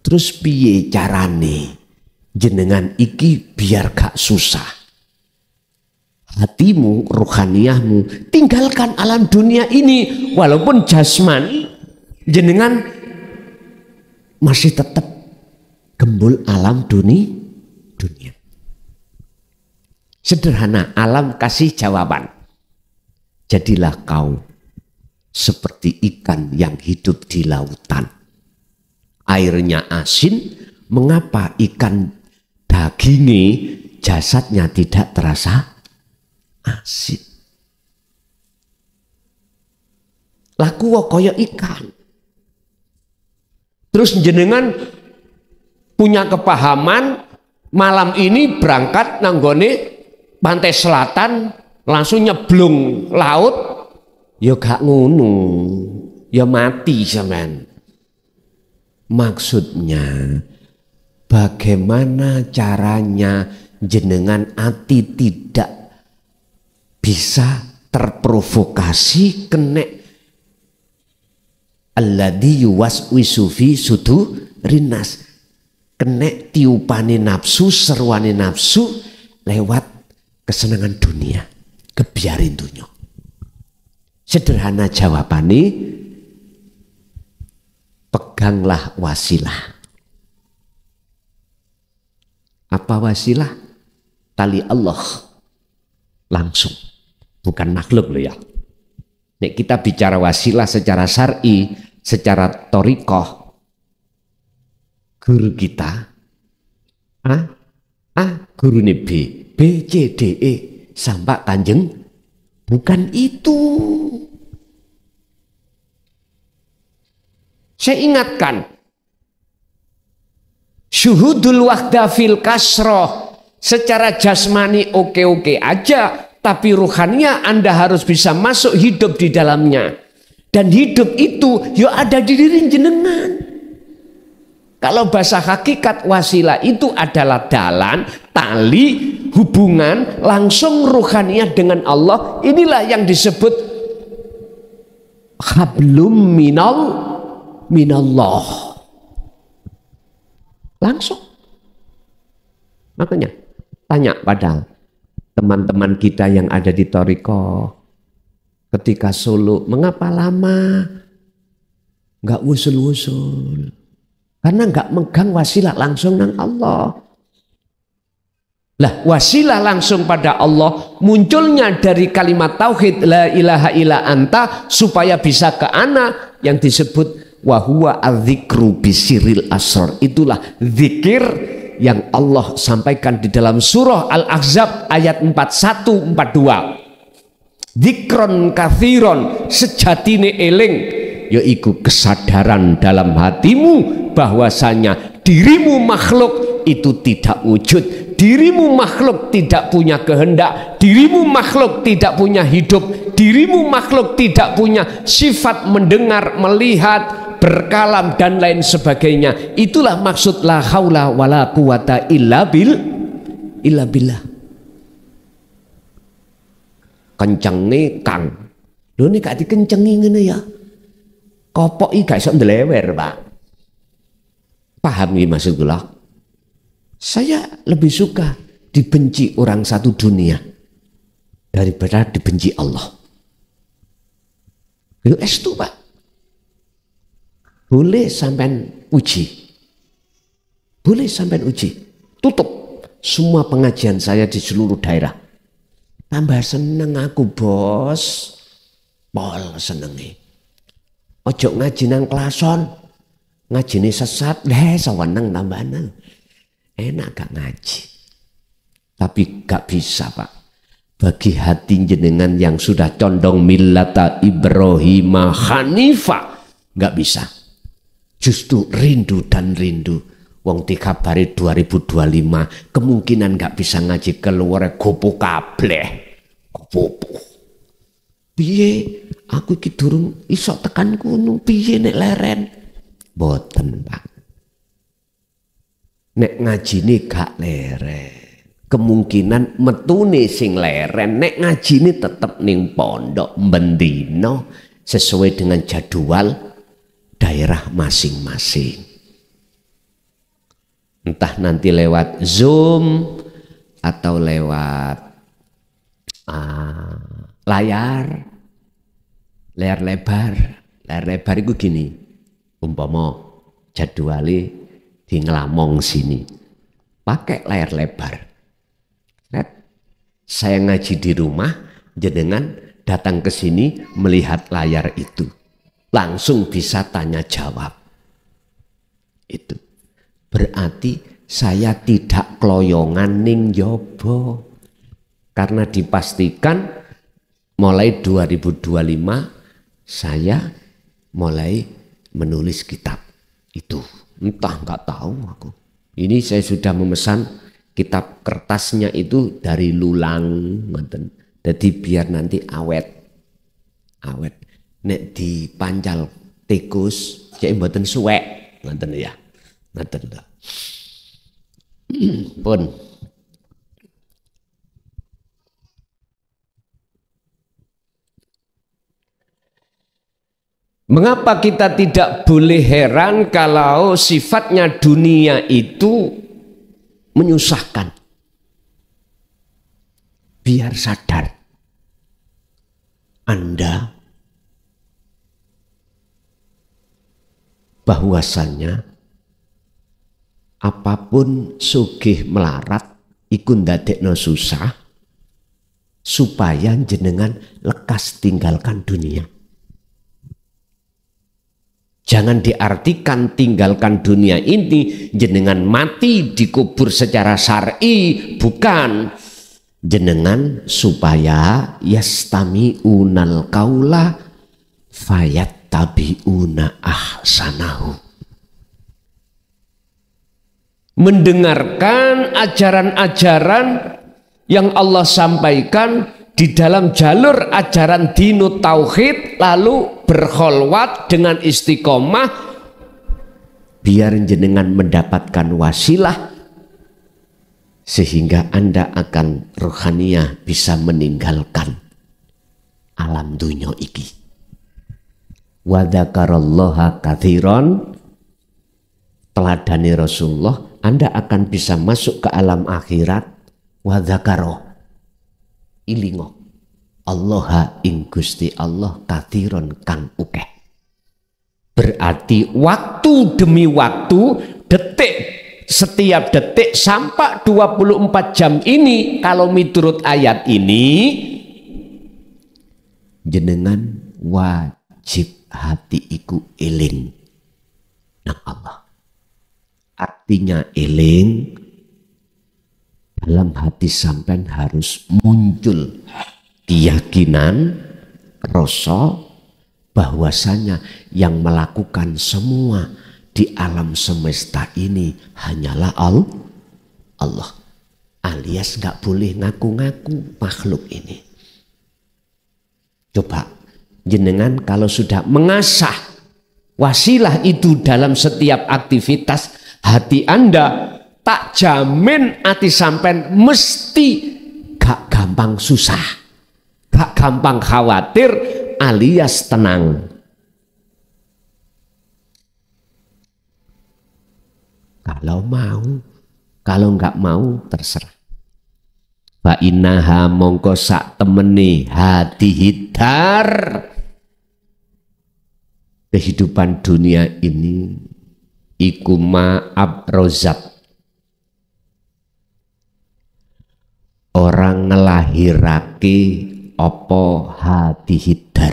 Terus piye carane jenengan iki biar gak susah? Hatimu, ruhaniahmu, tinggalkan alam dunia ini. Walaupun jasmani jenengan masih tetap gembul alam dunia. Sederhana, alam kasih jawaban. Jadilah kau seperti ikan yang hidup di lautan. Airnya asin, mengapa ikan dagingnya jasadnya tidak terasa asin? laku kaya ikan. Terus jenengan punya kepahaman malam ini berangkat nanggone pantai selatan langsung nyeblung laut, ya gak ngono, ya mati sampean. Maksudnya bagaimana caranya jenengan ati tidak bisa terprovokasi kena alladzi yuwaswisu fi sudurinas, kena tiupane nafsu, seruane nafsu lewat kesenangan dunia, kebiarin dunia. Sederhana jawabane, peganglah wasilah. Apa wasilah? Tali Allah langsung, bukan makhluk loh ya. Nek kita bicara wasilah secara syar'i, secara thariqah, guru kita guru ini B, C, D, E sampai Kanjeng, bukan itu. Saya ingatkan, syuhudul wahda fil kasroh, secara jasmani oke-oke aja, tapi ruhania Anda harus bisa masuk hidup di dalamnya. Dan hidup itu ya ada di diri jenengan. Kalau bahasa hakikat wasilah itu adalah dalan, tali, hubungan langsung ruhania dengan Allah. Inilah yang disebut hablum minallah. Langsung. Makanya tanya pada teman-teman kita yang ada di Thariqah ketika suluk, mengapa lama nggak usul-usul? Karena nggak megang wasilah langsung dengan Allah. Lah wasilah langsung pada Allah munculnya dari kalimat tauhid la ilaha illa anta, supaya bisa ke ana yang disebut wa huwa adzikru bisiril asrar. Itulah zikir yang Allah sampaikan di dalam surah Al-Ahzab ayat 41-42. Dzikron kathiron, sejatine eling, yaitu kesadaran dalam hatimu bahwasanya dirimu makhluk itu tidak wujud, dirimu makhluk tidak punya kehendak, dirimu makhluk tidak punya hidup, dirimu makhluk tidak punya sifat mendengar, melihat, berkalam dan lain sebagainya. Itulah maksud la haula wala quwata illa billah. Kencenge Kang, lho nek gak dikencengi ngene ya kopok iki gak iso ndelewer, Pak. Paham iki maksud kula? Saya lebih suka dibenci orang satu dunia daripada dibenci Allah. Itu estu, Pak. Boleh sampean uji. Boleh sampean uji. Tutup semua pengajian saya di seluruh daerah. Tambah seneng aku, Bos. Pol senenge. Ojo ngaji nang klason. Ngajine sesat, saweneng tambahan. Enak gak ngaji. Tapi gak bisa, Pak. Bagi hati jenengan yang sudah condong millata Ibrahim Hanifah, gak bisa. Justru rindu dan rindu. Wong dikabari 2025 kemungkinan gak bisa ngaji keluar gopo kableh. Gopo. Piye? Aku iki durung iso tekan kono, piye nek leren? Boten, Pak. Nek ngajine gak leren, kemungkinan metune sing leren. Nek ngajine tetep ning pondok bendino sesuai dengan jadwal daerah masing-masing. Entah nanti lewat Zoom atau lewat layar lebar. Layar lebar itu gini, umpama jadwali di Ngelamong sini, pakai layar lebar. Saya ngaji di rumah, jenengan datang ke sini melihat layar itu, langsung bisa tanya jawab. Itu berarti saya tidak kloyongan ning jobo, karena dipastikan mulai 2025 saya mulai menulis kitab itu. Entah, nggak tahu aku. Ini saya sudah memesan kitab kertasnya itu dari lulang, jadi biar nanti awet. Nek dipancal tikus, cek mboten suwek, ngoten ya, ngoten lho. Pun. Mengapa kita tidak boleh heran kalau sifatnya dunia itu menyusahkan? Biar sadar Anda bahwasannya apapun sugih melarat iku ndadekno susah supaya jenengan lekas tinggalkan dunia. Jangan diartikan tinggalkan dunia ini jenengan mati dikubur secara syar'i, bukan. Jenengan supaya yastami'unal qaula fayattabi'una ahsanahu. Mendengarkan ajaran-ajaran yang Allah sampaikan di dalam jalur ajaran dinut tauhid, lalu berkholwat dengan istiqomah biar jenengan mendapatkan wasilah sehingga Anda akan rohaniah bisa meninggalkan alam dunya iki. Wa dzakarallaha katsiran, teladani Rasulullah, Anda akan bisa masuk ke alam akhirat. Wa dzakara, ilingo Allaha ing Gusti Allah katsiran kang ukeh. Berarti waktu demi waktu, detik setiap detik sampai 24 jam ini, kalau miturut ayat ini jenengan wajib hati iku eling nang Allah. Artinya eling, dalam hati sampean harus muncul keyakinan, rasa bahwasanya yang melakukan semua di alam semesta ini hanyalah Allah. Alias nggak boleh ngaku-ngaku makhluk ini. Coba jenengan kalau sudah mengasah wasilah itu dalam setiap aktivitas hati Anda, tak jamin hati sampean mesti gak gampang susah, gak gampang khawatir, alias tenang. Kalau mau, kalau nggak mau terserah. Fa innaha mongko sak temene hati hidar. Kehidupan dunia ini iku ma'ab rozat. Orang ngelahirake opo hati hidar.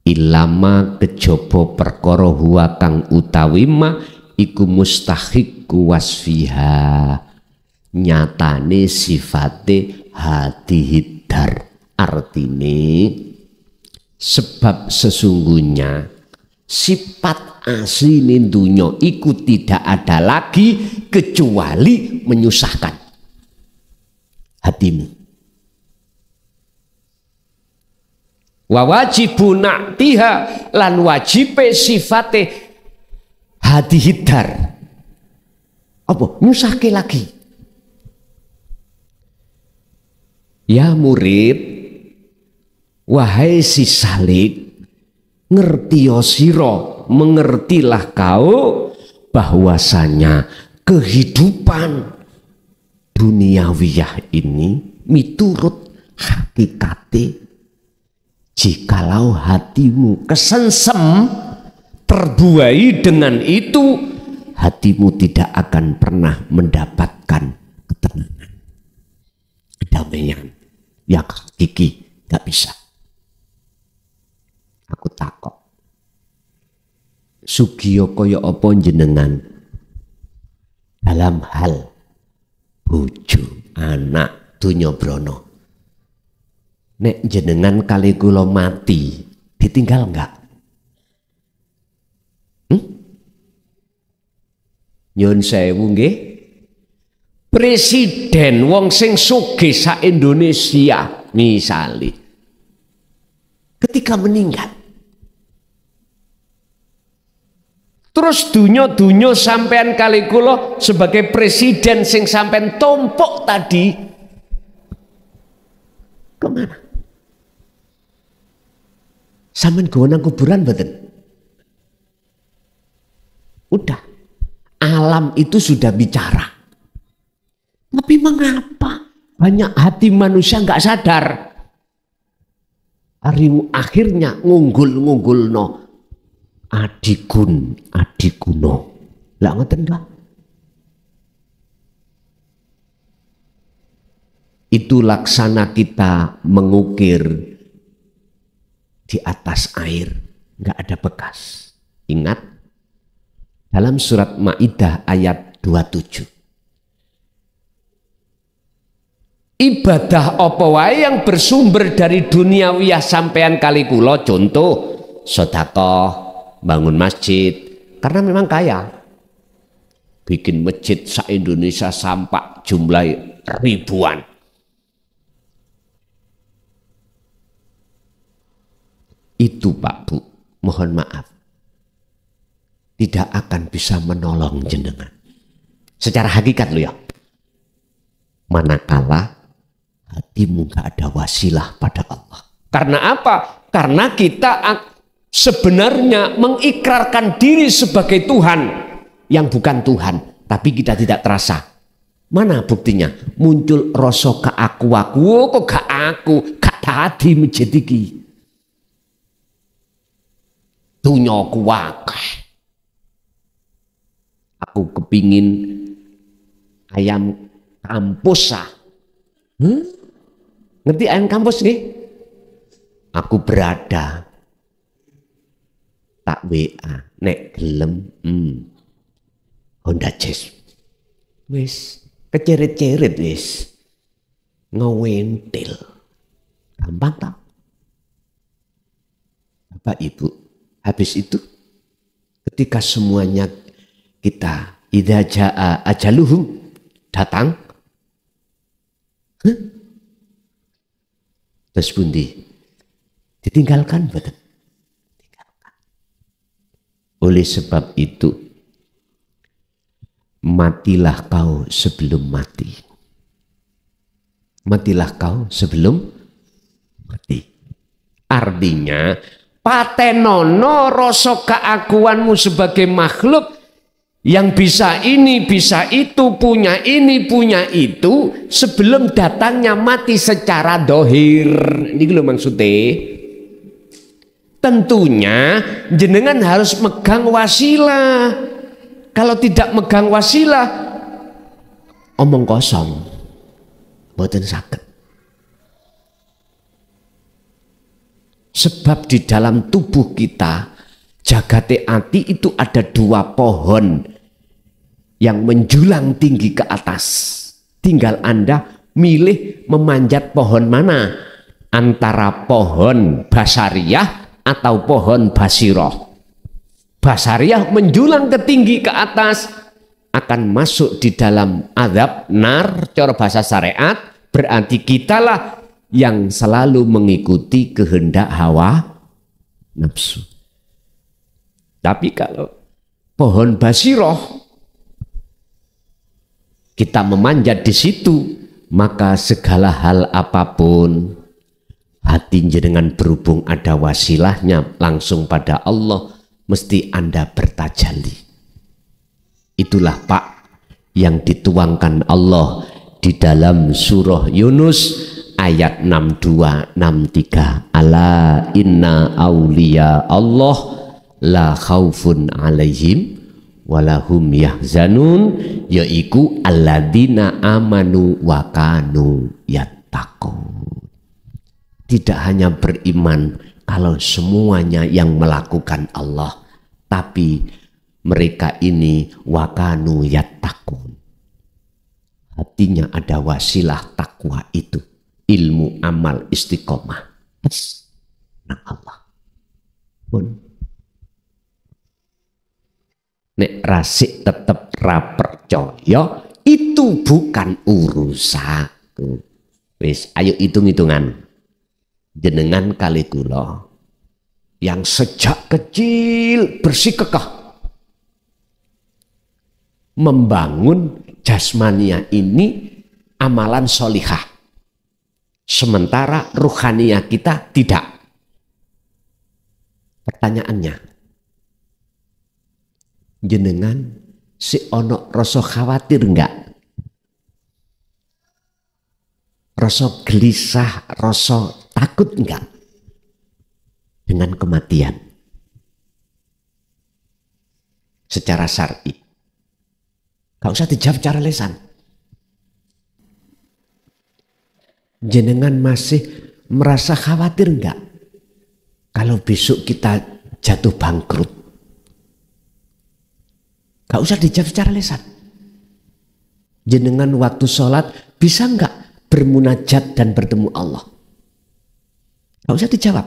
Ilama kejobo perkara huwa kang utawi ma iku mustahiqu wasfiha, nyatane sifate hati hidar. Artine sebab sesungguhnya sifat asli dunya iku tidak ada lagi kecuali menyusahkan hatimu. Wa wajibun na'tiha, lan wajibe sifate hati hidar apa? Nyusahke lagi. Ya murid, wahai si salik, ngertiyo siro, mengertilah kau bahwasanya kehidupan duniawiyah ini miturut hakikate, jikalau hatimu kesengsem terbuai dengan itu, hatimu tidak akan pernah mendapatkan ketenangan, kedamaian yang hakiki. Gak bisa. Aku takok, sugiyo kaya apa jenengan dalam hal bojo, anak, donya brana. Nek jenengan kali kula mati Ditinggal enggak? Nyun sewu nggih. Presiden wong sing sugih sa Indonesia misali ketika meninggal terus dunyo sampean kali kula sebagai presiden sing sampean tompok tadi kemana? Sampean gowo nang kuburan mboten? Udah, alam itu sudah bicara. Tapi mengapa banyak hati manusia nggak sadar? Akhirnya ngunggul no adikuno. Lah ngoten enggak? Itu laksana kita mengukir di atas air, nggak ada bekas. Ingat dalam surat Maidah ayat 27. Ibadah apa wae yang bersumber dari duniawiyah sampean kali kula, contoh sedekah, bangun masjid, karena memang kaya. Bikin masjid sa Indonesia sampai jumlah ribuan. Itu Pak Bu, mohon maaf, tidak akan bisa menolong jenengan. Secara hakikat lo ya. Manakala hatimu gak ada wasilah pada Allah. Karena apa? Karena kita sebenarnya mengikrarkan diri sebagai Tuhan yang bukan Tuhan, tapi kita tidak terasa. Mana buktinya? Muncul rasa keaku-aku, kok gak aku, gak hati masjid iki. Dunyaku akeh. Aku kepingin ayam kampus ngerti ayam kampus nih? Aku berada tak WA nek gelem Honda Jazz wis keceret-ceret wis ngewentil gampang tak? Bapak Ibu, habis itu ketika semuanya kita idza jaa ajaluhum datang, terus pundi? Ditinggalkan betul. Tinggalkan. Oleh sebab itu, matilah kau sebelum mati. Matilah kau sebelum mati. Artinya, patenono rasa keakuanmu sebagai makhluk yang bisa ini, bisa itu, punya ini, punya itu sebelum datangnya mati secara dohir. Ini lho maksudnya. Tentunya jenengan harus megang wasilah. Kalau tidak megang wasilah, omong kosong, mboten saged. Sebab di dalam tubuh kita jagate ati itu ada dua pohon yang menjulang tinggi ke atas. Tinggal Anda milih memanjat pohon mana, antara pohon basariyah atau pohon basiroh. Basariyah menjulang ke tinggi ke atas akan masuk di dalam azab nar, cara bahasa syariat, berarti kitalah yang selalu mengikuti kehendak hawa nafsu. Tapi kalau pohon basiroh kita memanjat di situ, maka segala hal apapun hati jenengan berhubung ada wasilahnya langsung pada Allah, mesti Anda bertajalli. Itulah Pak yang dituangkan Allah di dalam surah Yunus ayat 62-63. Ala inna awliya Allah la khaufun alaihim walahum yahzanun, yaiku alladzina amanu wa kanu yattaqun. Tidak hanya beriman kalau semuanya yang melakukan Allah, tapi mereka ini wa kanu yattaqun. Hatinya ada wasilah takwa itu, ilmu, amal, istiqomah. Nah Allah. Pun nek rasik tetep ra percaya, itu bukan urusanku. Wis, ayo hitung-hitungan. Jenengan kali kula yang sejak kecil bersikukuh membangun jasmania ini amalan solihah, sementara ruhania kita tidak. Pertanyaannya, jenengan si ono rasa khawatir enggak? Rasa gelisah, rasa takut enggak dengan kematian secara syar'i? Gak usah dijawab secara lisan. Jenengan masih merasa khawatir enggak kalau besok kita jatuh bangkrut? Gak usah dijawab secara lisan. Jenengan waktu sholat bisa enggak bermunajat dan bertemu Allah? Gak usah dijawab.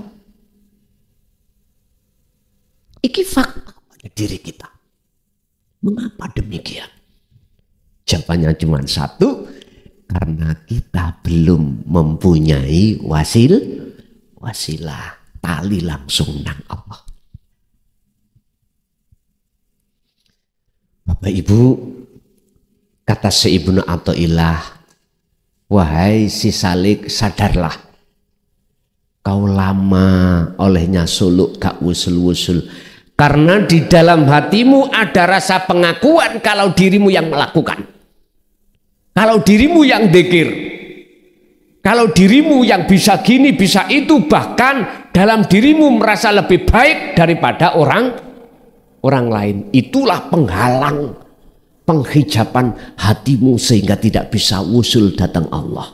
Iki fakta pada diri kita. Mengapa demikian? Jawabannya cuma satu, karena kita belum mempunyai wasilah tali langsung nang Allah. Bapak Ibu, kata si Ibnu Athaillah, wahai si Salik, sadarlah, kau lama olehnya suluk gak wusul-wusul, karena di dalam hatimu ada rasa pengakuan kalau dirimu yang melakukan, kalau dirimu yang dzikir, kalau dirimu yang bisa gini bisa itu, bahkan dalam dirimu merasa lebih baik daripada orang lain. Itulah penghalang, penghijaban hatimu sehingga tidak bisa wusul datang Allah.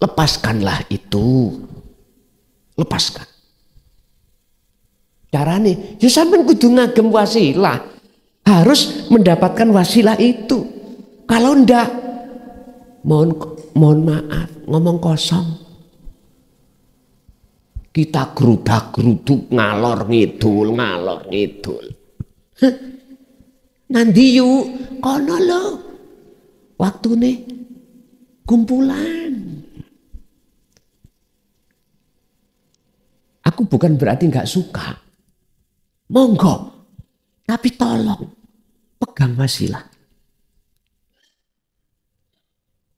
Lepaskanlah itu, lepaskan. Caranya, ya sampean kudu ngagem wasilah, harus mendapatkan wasilah itu. Kalau ndak, mohon maaf, ngomong kosong. Kita gerudak-geruduk ngalor ngidul. Nanti yuk, kono lo, waktu nih kumpulan. Aku bukan berarti nggak suka, monggo, tapi tolong pegang wasilah.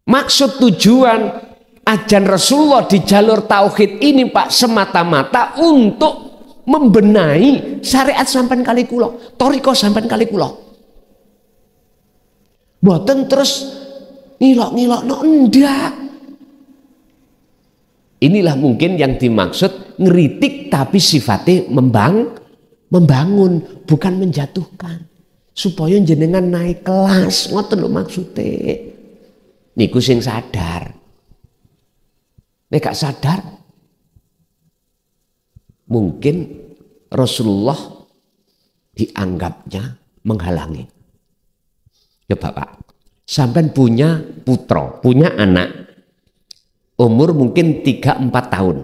Maksud tujuan ajaran Rasulullah di jalur tauhid ini Pak, semata-mata untuk membenahi syariat sampean kali kula, toriko sampean kali kula. Mboten terus ngilok-ngilok no, ndak. Inilah mungkin yang dimaksud ngeritik tapi sifatnya membangun, bukan menjatuhkan. Supaya jenengan naik kelas, ngoten lho maksude. Niku sing sadar. Nek gak sadar, mungkin Rasulullah dianggapnya menghalangi. Coba Pak, sampean punya putra, punya anak, umur mungkin 3-4 tahun,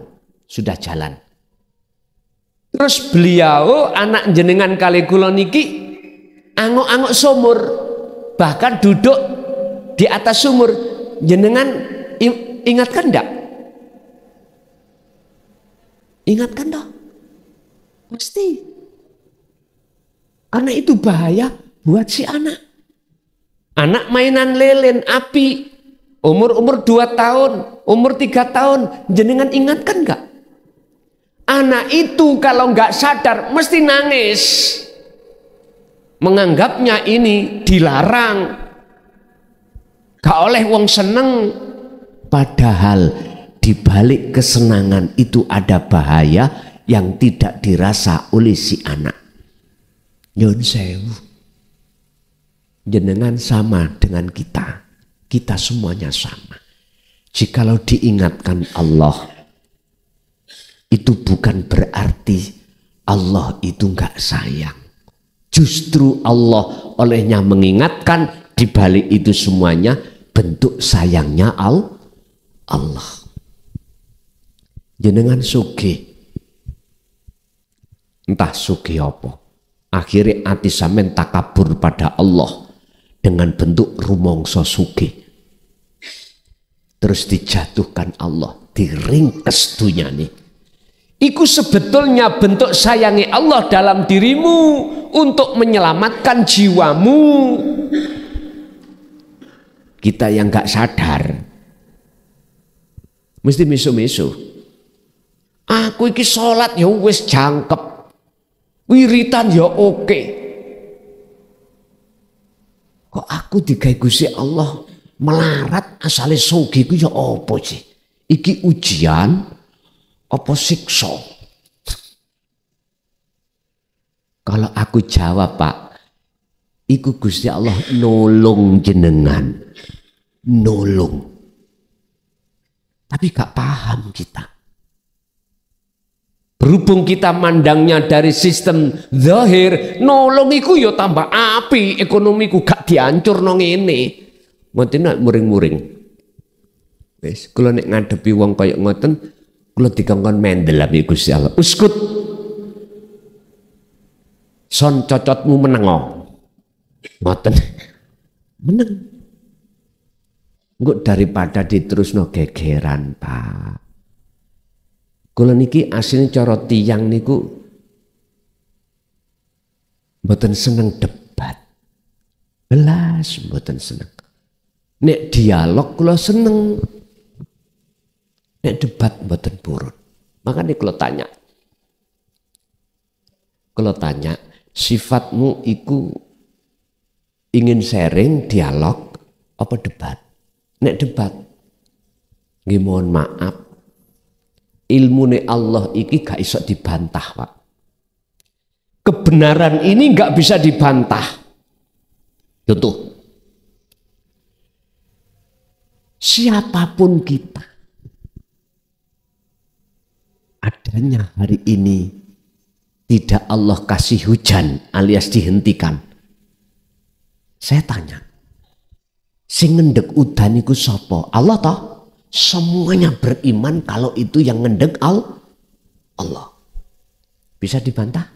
sudah jalan. Terus beliau anak jenengan kali kula niki angok-angok sumur, bahkan duduk di atas sumur, jenengan ingatkan enggak? Ingatkan dong, pasti. Karena itu bahaya buat si anak. Anak mainan lelen, api, umur 2 tahun, umur 3 tahun, jenengan ingatkan enggak? Anak itu kalau enggak sadar mesti nangis. Menganggapnya ini dilarang. Gak oleh wong seneng, padahal di balik kesenangan itu ada bahaya yang tidak dirasa oleh si anak. Nyun sewu, jenengan sama dengan kita, kita semuanya sama. Jikalau diingatkan Allah, itu bukan berarti Allah itu gak sayang. Justru Allah olehnya mengingatkan, di balik itu semuanya bentuk sayangnya Allah. Jenengan sugih, entah sugih apa. Akhirnya ati sampean takabur pada Allah dengan bentuk rumangsa sugih. Terus dijatuhkan Allah, diringkes dunyane. Iku sebetulnya bentuk sayangi Allah dalam dirimu untuk menyelamatkan jiwamu. Kita yang gak sadar mesti misu-misu. Aku iki sholat ya wis jangkep, wiritan ya oke. Kok aku digawe Gusti Allah melarat asale sugih ku ya apa sih? Iki ujian apa siksa? Kalau aku jawab, Pak, iku Gusti Allah nolong jenengan, nolong. Tapi gak paham kita. Berhubung kita mandangnya dari sistem zahir, nolong iku ya tambah api, ekonomiku gak dihancur nang ngene. Ngoten nak muring-muring. Wis, kula nek ngadepi wong kaya ngoten, kula dikongkon mendel abi Gusti Allah. Uskut. Son cocotmu menengo. Ngoten. Meneng. Engko daripada diterusno gegeran, Pak. Kula niki asline cara tiyang niku mboten seneng debat. Belas mboten seneng. Nek dialog kula seneng. Nek debat mboten purun. Makanya kula tanya, sifatmu iku ingin sharing dialog apa debat? Nek debat, nggih mohon maaf, ilmune Allah iki gak iso dibantah, Pak. Kebenaran ini gak bisa dibantah. Contoh, siapapun kita, adanya hari ini tidak Allah kasih hujan alias dihentikan. Saya tanya, sing ngendek udan iku sapa? Allah toh? Semuanya beriman kalau itu yang ngendek Allah. Bisa dibantah?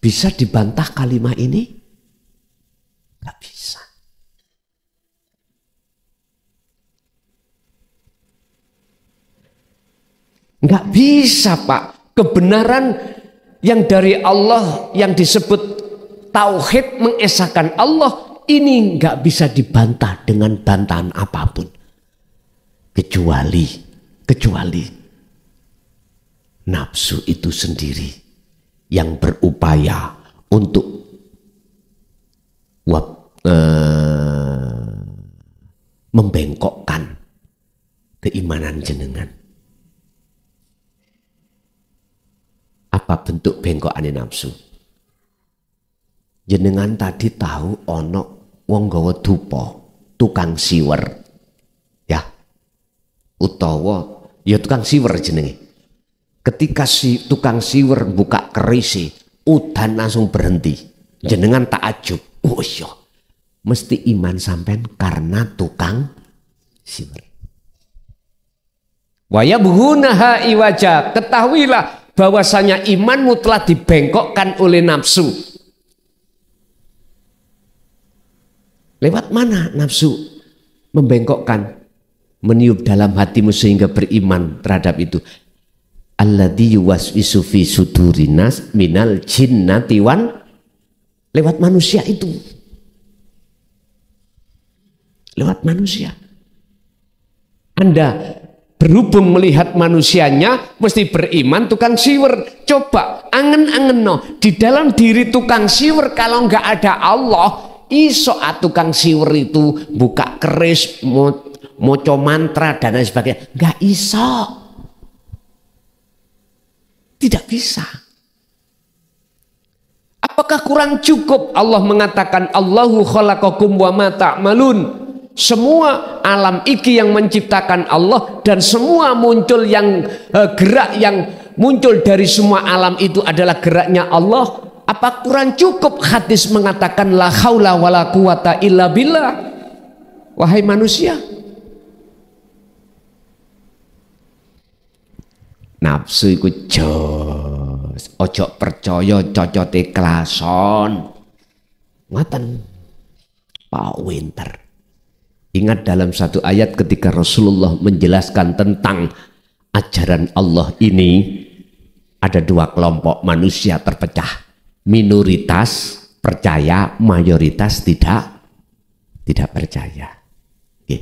Bisa dibantah kalimat ini? Gak bisa. Nggak bisa, Pak. Kebenaran yang dari Allah yang disebut tauhid mengesahkan Allah ini nggak bisa dibantah dengan bantahan apapun. Kecuali nafsu itu sendiri yang berupaya untuk membengkokkan keimanan jenengan. Apa bentuk bengkokane nafsu? Jenengan tadi tahu ono wong gawa dupa, tukang siwer. Ya. Utawa ya tukang siwer jenenge. Ketika si tukang siwer buka kerisi, udan langsung berhenti. Jenengan takjub. Oh iya. Mesti iman sampean karena tukang siwer. Wa yabghunaha iwaja. Ketahuilah bahwasanya imanmu telah dibengkokkan oleh nafsu. Lewat mana nafsu membengkokkan? Meniup dalam hatimu sehingga beriman terhadap itu. Alladzi yuwaswisu fi sudurinas minal jinnati wan. Lewat manusia itu. Lewat manusia. Anda berhubung melihat manusianya mesti beriman tukang siwer. Coba angen-angen no, di dalam diri tukang siwer kalau nggak ada Allah, iso tukang siwer itu buka keris, moco mantra dan lain sebagainya. Nggak iso. Tidak bisa. Apakah kurang cukup Allah mengatakan Allahu khalaqakum wa ma ta'malun? Semua alam iki yang menciptakan Allah dan semua muncul yang gerak yang muncul dari semua alam itu adalah geraknya Allah. Apa kurang cukup hadis mengatakan la haula wala quwata illa billah? Wahai manusia, nafsu iku jos, ojo percaya cocote klason. Ngoten Pak Winter. Ingat dalam satu ayat ketika Rasulullah menjelaskan tentang ajaran Allah ini, ada dua kelompok manusia terpecah. Minoritas percaya, mayoritas tidak percaya. Oke.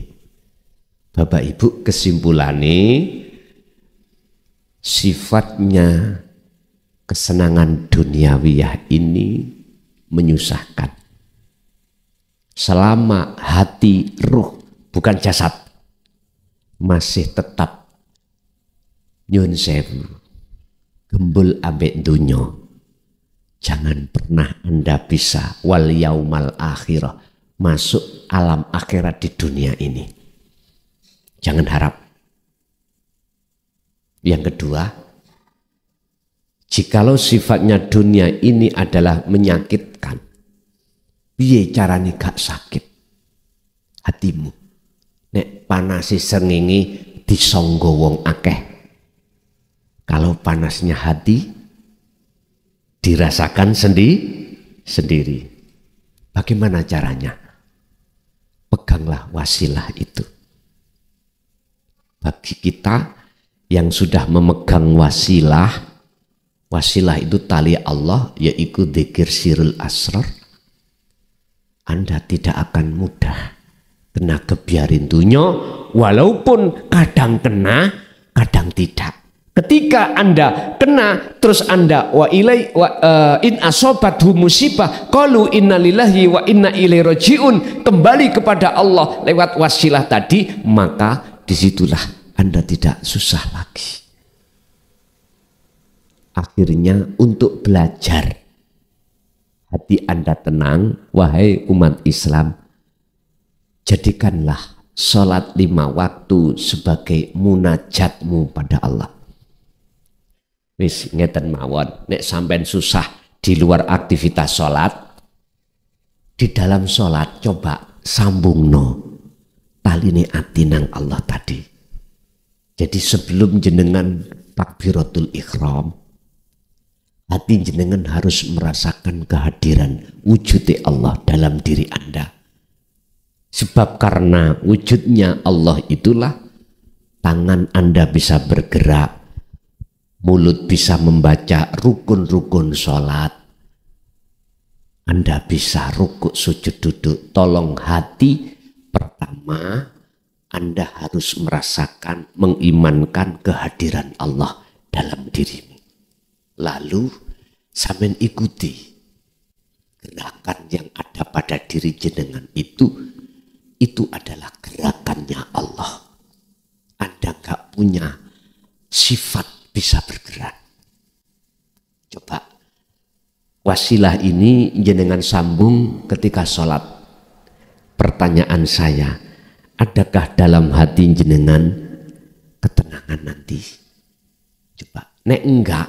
Bapak Ibu, kesimpulannya sifatnya kesenangan duniawiyah ini menyusahkan. Selama hati, ruh, bukan jasad, masih tetap nyun sewu, gembul ambek dunyo, jangan pernah Anda bisa wal yaumal akhirah, masuk alam akhirat di dunia ini. Jangan harap. Yang kedua, jikalau sifatnya dunia ini adalah menyakitkan, piye carane gak sakit hatimu? Nek panasi srengenge disangga wong akeh. Kalau panasnya hati dirasakan sendiri. Bagaimana caranya? Peganglah wasilah itu. Bagi kita yang sudah memegang wasilah itu tali Allah, yaitu dzikir sirul asrar, Anda tidak akan mudah kena kebiarin dunia, walaupun kadang kena, kadang tidak. Ketika Anda kena, terus Anda in asobathu musibah qalu innalillahi wa inna ilaihi rajiun, kembali kepada Allah lewat wasilah tadi, maka disitulah Anda tidak susah lagi. Akhirnya untuk belajar hati Anda tenang, wahai umat Islam, jadikanlah sholat 5 waktu sebagai munajatmu pada Allah. Wis ngeten mawon, nek sampean susah di luar aktivitas sholat, di dalam sholat coba sambungno taline ati nang Allah tadi. Jadi sebelum jenengan takbiratul ihram, hati jenengan harus merasakan kehadiran wujudnya Allah dalam diri Anda. Sebab karena wujudnya Allah itulah tangan Anda bisa bergerak, mulut bisa membaca rukun-rukun sholat, Anda bisa rukuk sujud duduk. Tolong hati pertama Anda harus merasakan, mengimankan kehadiran Allah dalam dirimu. Lalu sampean ikuti gerakan yang ada pada diri jenengan itu adalah gerakannya Allah. Anda gak punya sifat bisa bergerak. Coba wasilah ini jenengan sambung ketika sholat. Pertanyaan saya, adakah dalam hati jenengan ketenangan nanti? Coba, nek enggak,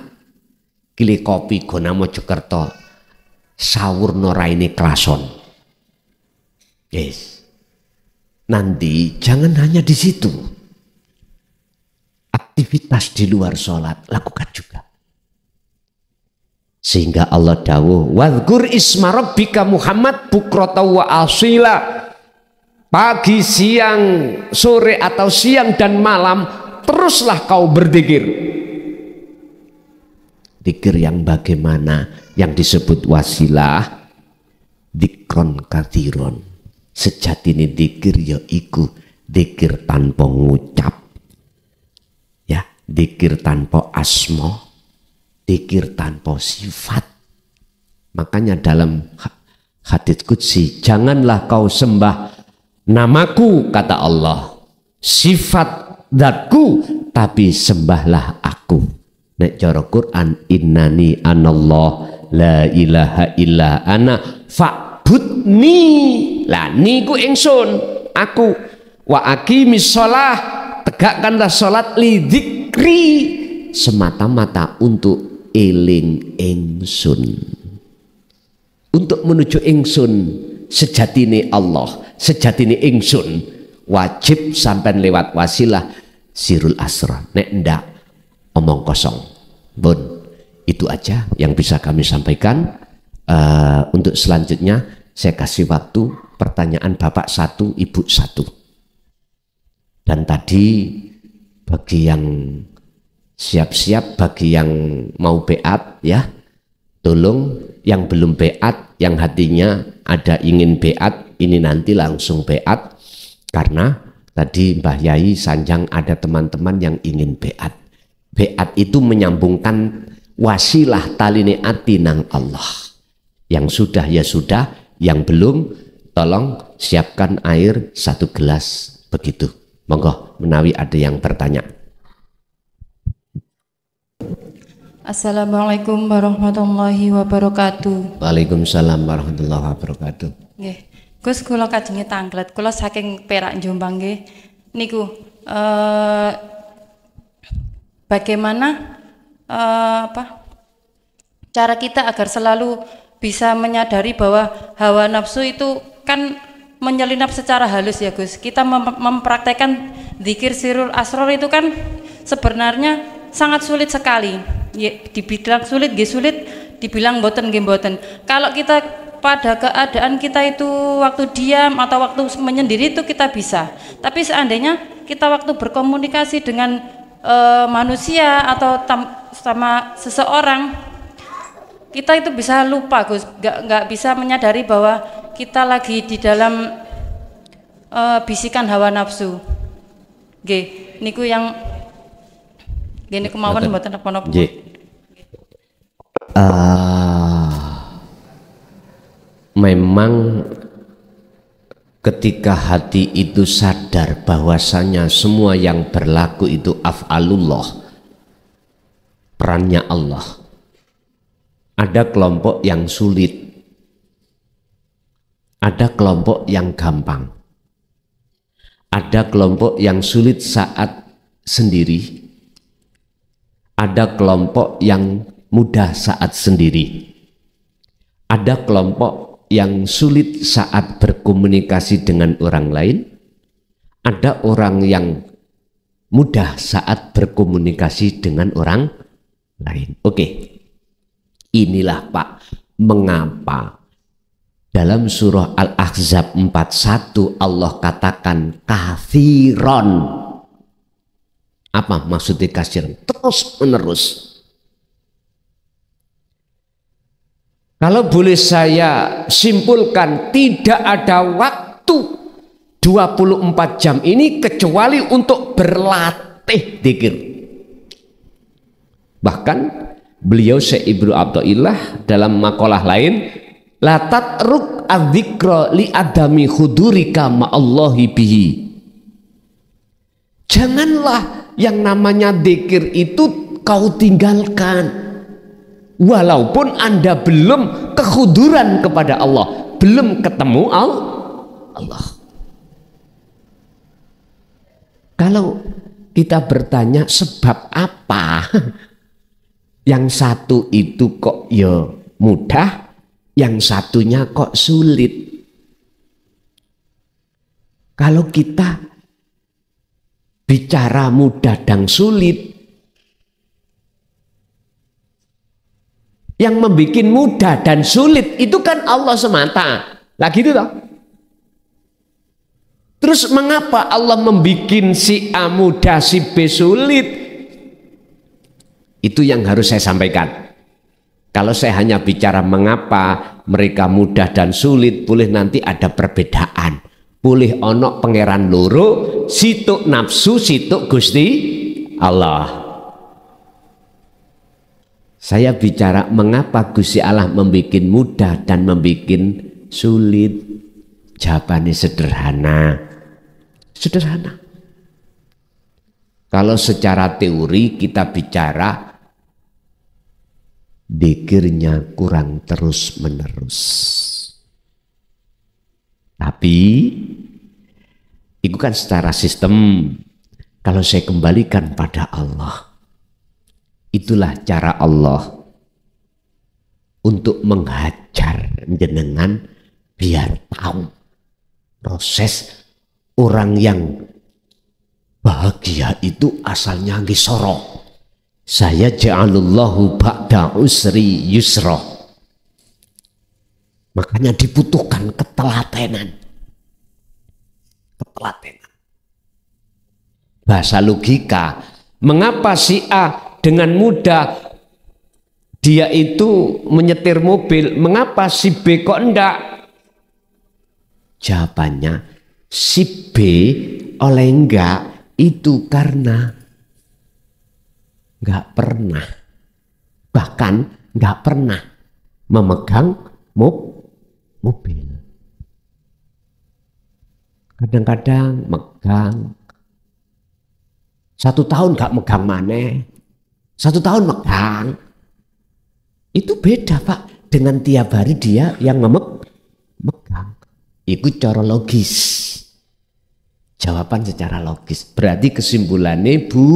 kili kopi gona Mojokerto sawur noraini klason. Yes. Nanti jangan hanya di situ. Aktivitas di luar sholat lakukan juga. Sehingga Allah dawuh, wadhkur isma rabbika Muhammad bukrata wa asila. Pagi, siang, sore atau siang dan malam teruslah kau berzikir. Zikir yang bagaimana? Yang disebut wasilah, dzikron kathiron. Sejatine zikir ya iku zikir tanpa ngucap, ya, zikir tanpa asma, zikir tanpa sifat. Makanya dalam hadits qudsi, janganlah kau sembah namaku, kata Allah, sifat zatku, tapi sembahlah aku. Nek cara Quran, innani anallah la ilaha illa ana fa'budni. Lah niku ingsun, aku. Wa aqimis shalah, tegakkanlah salat li dzikri, semata-mata untuk eling ingsun. Untuk menuju ingsun, sejatine Allah, sejatine ingsun, wajib sampai lewat wasilah sirul asrar. Nek ndak omong kosong. Bun, itu aja yang bisa kami sampaikan. Untuk selanjutnya saya kasih waktu pertanyaan Bapak 1, Ibu 1. Dan tadi bagi yang siap-siap, bagi yang mau beat ya, tolong yang belum beat, yang hatinya ada ingin beat, ini nanti langsung beat, karena tadi Mbah Yai Sanjang ada teman-teman yang ingin beat. Beat itu menyambungkan wasilah taline ati nang Allah. Yang sudah ya sudah, yang belum tolong siapkan air 1 gelas begitu. Monggo menawi ada yang bertanya. Assalamualaikum warahmatullahi wabarakatuh. Waalaikumsalam warahmatullahi wabarakatuh. Nggih. Gus kula kajenge Tanglet, kula saking Perak Jombang nggih. Niku bagaimana cara kita agar selalu bisa menyadari bahwa hawa nafsu itu kan menyelinap secara halus ya Gus. Kita mempraktekkan zikir sirul asror itu kan sebenarnya sangat sulit sekali. Ya, dibilang sulit nggih sulit, dibilang mboten nggih mboten. Kalau kita pada keadaan kita itu waktu diam atau waktu menyendiri itu kita bisa. Tapi seandainya kita waktu berkomunikasi dengan manusia atau sama seseorang, kita itu bisa lupa Gus, nggak bisa menyadari bahwa kita lagi di dalam bisikan hawa nafsu. Nggih, niku yang gini kemauan mboten napa-napa. Memang ketika hati itu sadar bahwasanya semua yang berlaku itu af'alullah, perannya Allah. Ada kelompok yang sulit, ada kelompok yang gampang, ada kelompok yang sulit saat sendiri, ada kelompok yang mudah saat sendiri, ada kelompok yang sulit saat berkomunikasi dengan orang lain, ada orang yang mudah saat berkomunikasi dengan orang lain. Oke, inilah Pak, mengapa dalam surah Al-Ahzab 41 Allah katakan kathiron. Apa maksudnya kathiron? Terus menerus. Kalau boleh saya simpulkan, tidak ada waktu 24 jam ini kecuali untuk berlatih dzikir. Bahkan beliau Syekh Ibnu Athaillah dalam makalah lain, la tatruk adzikra li adami hudurika ma'allahi bihi. Janganlah yang namanya dzikir itu kau tinggalkan. Walaupun Anda belum kehuduran kepada Allah, belum ketemu Allah. Kalau kita bertanya sebab apa yang satu itu kok ya mudah, yang satunya kok sulit. Kalau kita bicara mudah dan sulit, yang membuat mudah dan sulit itu kan Allah semata. Lah gitu toh. Terus mengapa Allah membuat si A mudah, si B sulit? Itu yang harus saya sampaikan. Kalau saya hanya bicara mengapa mereka mudah dan sulit, boleh nanti ada perbedaan. Boleh onok pangeran loro, situk nafsu, situk Gusti Allah. Saya bicara mengapa Gusti Allah membuat mudah dan membuat sulit. Jawabannya sederhana. Sederhana. Kalau secara teori kita bicara dzikirnya kurang terus menerus. Tapi itu kan secara sistem. Kalau saya kembalikan pada Allah, itulah cara Allah untuk menghajar jenengan biar tahu proses orang yang bahagia itu asalnya ngisoro. Saya ja'alullahu ba'da usri yusra. Makanya dibutuhkan ketelatenan. Ketelatenan. Bahasa logika. Mengapa si A dengan mudah dia itu menyetir mobil, mengapa si B kok enggak? Jawabannya, si B oleh enggak itu karena enggak pernah, bahkan enggak pernah memegang mobil. Kadang-kadang megang, 1 tahun enggak megang maneh, 1 tahun megang. Itu beda Pak dengan tiap hari dia yang megang. Itu cara logis. Jawaban secara logis. Berarti kesimpulannya Bu,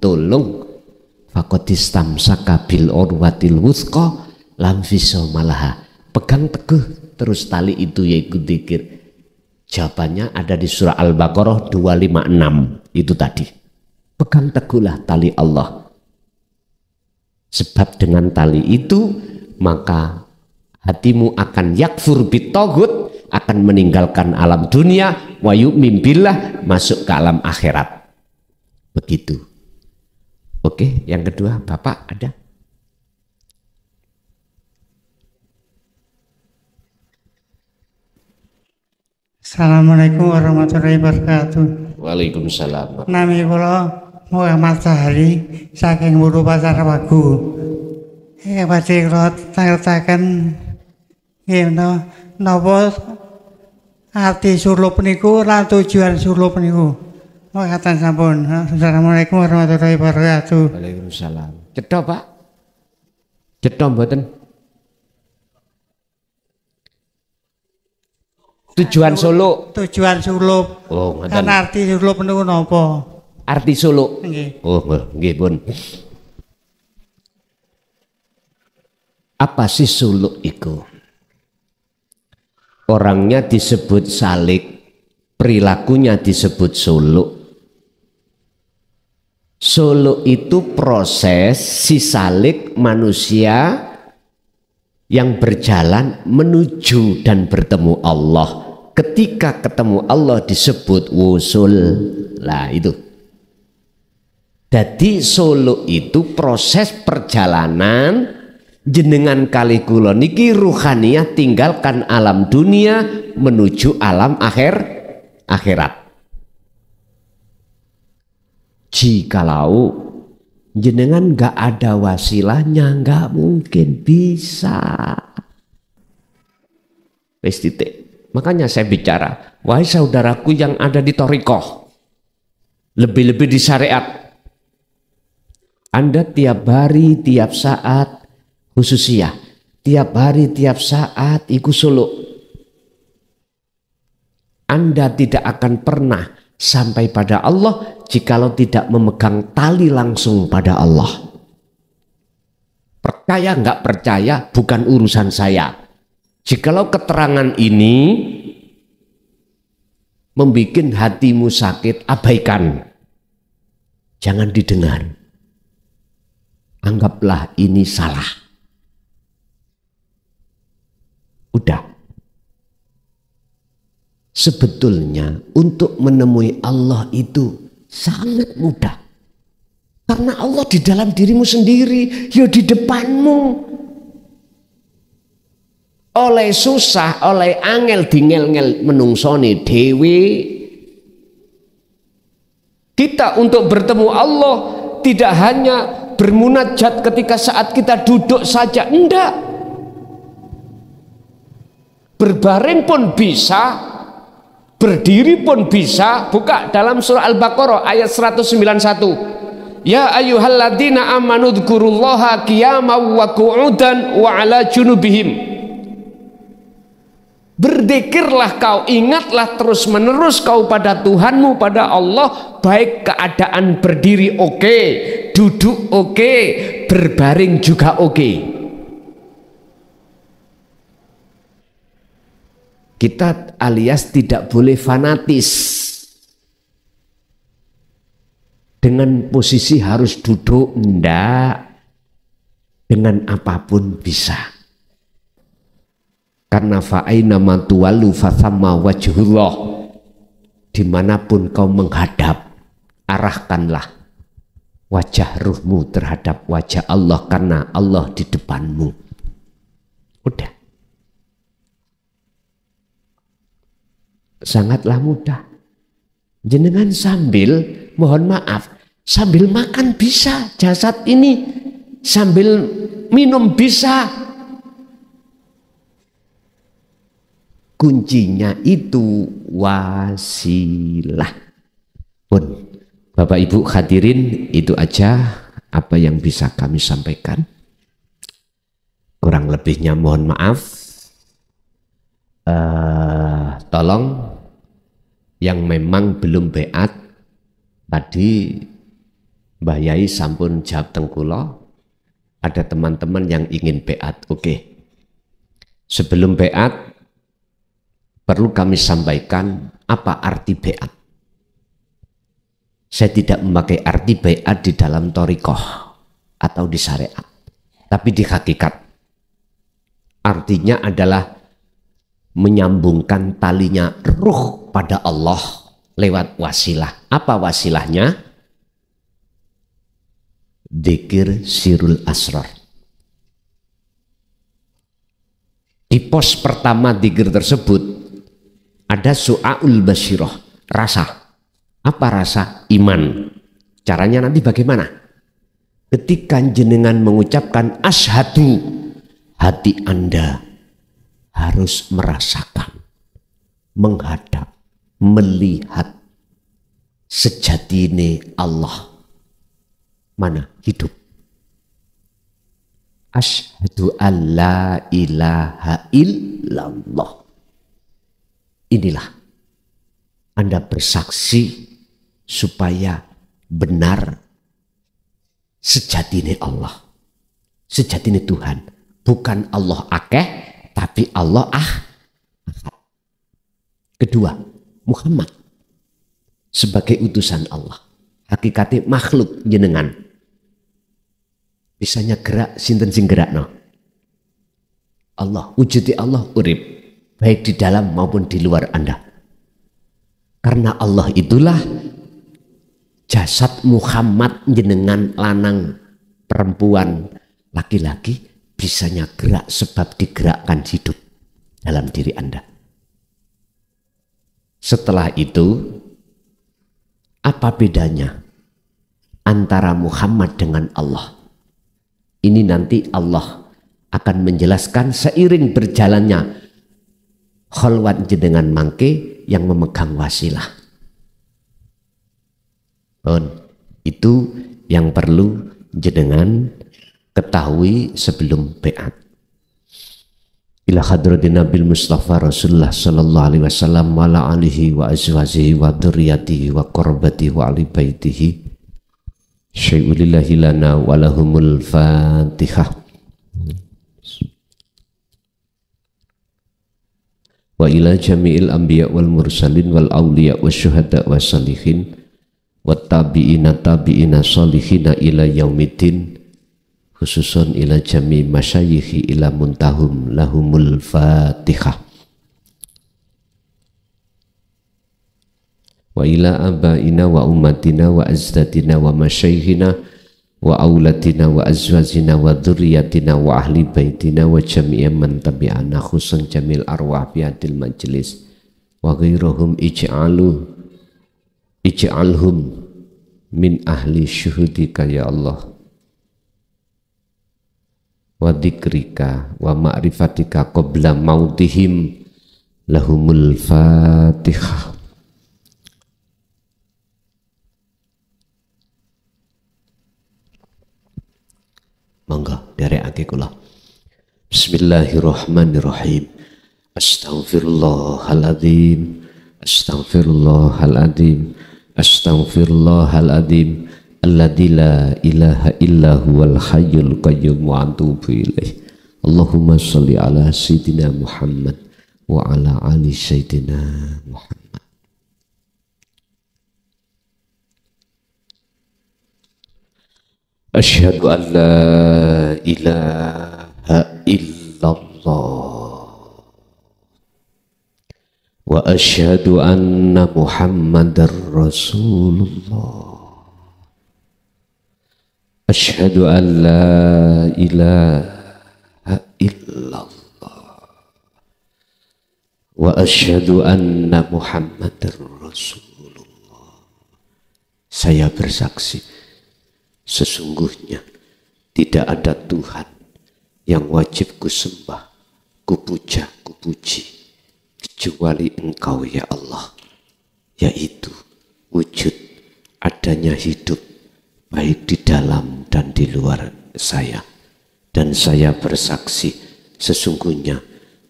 tolong fakotistamsaka bil urwatil wuthqa lam fisomalaha. Pegang teguh terus tali itu yaitu dzikir. Jawabannya ada di surah Al-Baqarah 256 itu tadi. Pegang teguhlah tali Allah. Sebab dengan tali itu maka hatimu akan yakfur bitaghut, akan meninggalkan alam dunia, wa yu'min billah, masuk ke alam akhirat. Begitu. Oke, yang kedua Bapak ada? Assalamualaikum warahmatullahi wabarakatuh. Waalaikumsalam. Nami kula Muhammad Sahari saking Buru Pasar Wagu. Badhe kula tangertaken nggih napa arti suluk niku lan tujuan suluk niku. Mekaten sampun. Assalamualaikum warahmatullahi wabarakatuh. Waalaikumsalam. Cetha Pak? Cetha mboten? Tujuan suluk. Tujuan suluk. Oh, ngoten. Kan arti suluk niku napa? Arti suluk. Nggih. Oh, nggih pun. Apa sih suluk itu? Orangnya disebut salik, perilakunya disebut suluk. Suluk itu proses si salik manusia yang berjalan menuju dan bertemu Allah. Ketika ketemu Allah disebut wusul. Lah itu. Jadi suluk itu proses perjalanan jenengan kali kula niki ruhaniyah tinggalkan alam dunia menuju alam akhirat. Jikalau jenengan nggak ada wasilahnya nggak mungkin bisa. Wis titik. Makanya saya bicara, wahai saudaraku yang ada di thariqah, lebih-lebih di syariat. Anda tiap hari, tiap saat khususiyah, tiap hari, tiap saat ikut suluk. Anda tidak akan pernah sampai pada Allah jikalau tidak memegang tali langsung pada Allah. Percaya nggak percaya bukan urusan saya. Jikalau keterangan ini membuat hatimu sakit, abaikan. Jangan didengar. Anggaplah ini salah. Udah. Sebetulnya untuk menemui Allah itu sangat mudah. Karena Allah di dalam dirimu sendiri, ya di depanmu. Oleh susah, oleh angel dingel-ngel menungsoni dewi. Kita untuk bertemu Allah tidak hanya bermunajat ketika saat kita duduk saja, enggak. Berbaring pun bisa, berdiri pun bisa. Buka dalam surah Al-Baqarah ayat 191. Ya ayyuhalladzina amanu dzkurullaha qiyaman wa qu'udan wa ala junubihim. Berzikirlah kau, ingatlah terus menerus kau pada Tuhanmu, pada Allah, baik keadaan berdiri oke, duduk oke, berbaring juga oke. Kita alias tidak boleh fanatis dengan posisi harus duduk, enggak. Dengan apapun bisa. Karena fa'aina ma tuwallu fathamma wajhullah. Dimanapun kau menghadap, arahkanlah wajah ruhmu terhadap wajah Allah, karena Allah di depanmu. Udah. Sangatlah mudah. Jenengan sambil, mohon maaf, sambil makan bisa jasad ini, sambil minum bisa. Kuncinya itu wasilah. Pun Bapak Ibu hadirin, itu aja apa yang bisa kami sampaikan. Kurang lebihnya mohon maaf. Tolong yang memang belum beat, tadi Mbah Yai sampun jawab tengkulo. Ada teman-teman yang ingin beat, oke. Sebelum beat, perlu kami sampaikan apa arti beat. Saya tidak memakai arti beat di dalam thariqah atau di syariat, tapi di hakikat artinya adalah menyambungkan talinya ruh pada Allah lewat wasilah. Apa wasilahnya? Dzikir sirul asrar. Di pos pertama dzikir tersebut ada su'aul basyirah, rasa. Apa rasa? Iman. Caranya nanti bagaimana? Ketika jenengan mengucapkan asyhadu, hati Anda harus merasakan, menghadap, melihat sejatine Allah. Mana? Hidup. Asyhadu an la ilaha illallah. Inilah Anda bersaksi supaya benar sejatine Allah, sejatine Tuhan. Bukan Allah akeh, tapi Allah ahad. Kedua, Muhammad sebagai utusan Allah. Hakikatnya makhluk jenengan. Bisanya gerak, sinten sing gerak no? Allah, wujudi Allah urip, baik di dalam maupun di luar Anda. Karena Allah itulah jasad Muhammad jenengan, lanang, perempuan, laki-laki, bisanya gerak sebab digerakkan hidup dalam diri Anda. Setelah itu, apa bedanya antara Muhammad dengan Allah? Ini nanti Allah akan menjelaskan seiring berjalannya kholwat jenengan mangke yang memegang wasilah. Itu yang perlu jenengan ketahui sebelum beat. Ila hadratin Nabil Mustafa Rasulullah sallallahu alaihi wasallam wa ala alihi wa azwajihi wa dzurriyyatihi wa qurrabatihi wa ali baitihi. Syai'ulillahi lana wa lahumul Fatihah. Wa ila jami'il anbiya wal mursalin wal awliya was syuhada was salihin wat tabi'ina tabi'ina salihina ila yaumiddin, khususun ila jami masyayikhi ila muntahum lahumul Fatihah. Wa ila abaina wa ummatina wa azdatina wa masyayikhina wa aulatina wa azwajina wa dzurriyyatina wa ahli baitina wa jami'a man tabi'ana khususan jamil arwah biadil majlis wa ghairuhum ij'alhum min ahli syuhudika ya Allah wa dzikrika wa ma'rifatika qabla mautihim lahumul Fatihah. Monggo derekake kula. Bismillahirrahmanirrahim. Astaghfirullahaladzim, astaghfirullahaladzim, astaghfirullahaladzim, alladzi la ilaha illa huwal hayyul qayyum wa atubu ilaih. Allahumma sholli ala sayyidina Muhammad wa ala ali sayyidina Muhammad. Asyhadu an la ilaha illallah wa asyhadu anna Muhammadar Rasulullah. Asyhadu an la ilaha illallah wa asyhadu anna Muhammadar Rasulullah. Saya bersaksi sesungguhnya tidak ada Tuhan yang wajib kusembah, kupuja, kupuji kecuali Engkau ya Allah, yaitu wujud adanya hidup baik di dalam dan di luar saya. Dan saya bersaksi sesungguhnya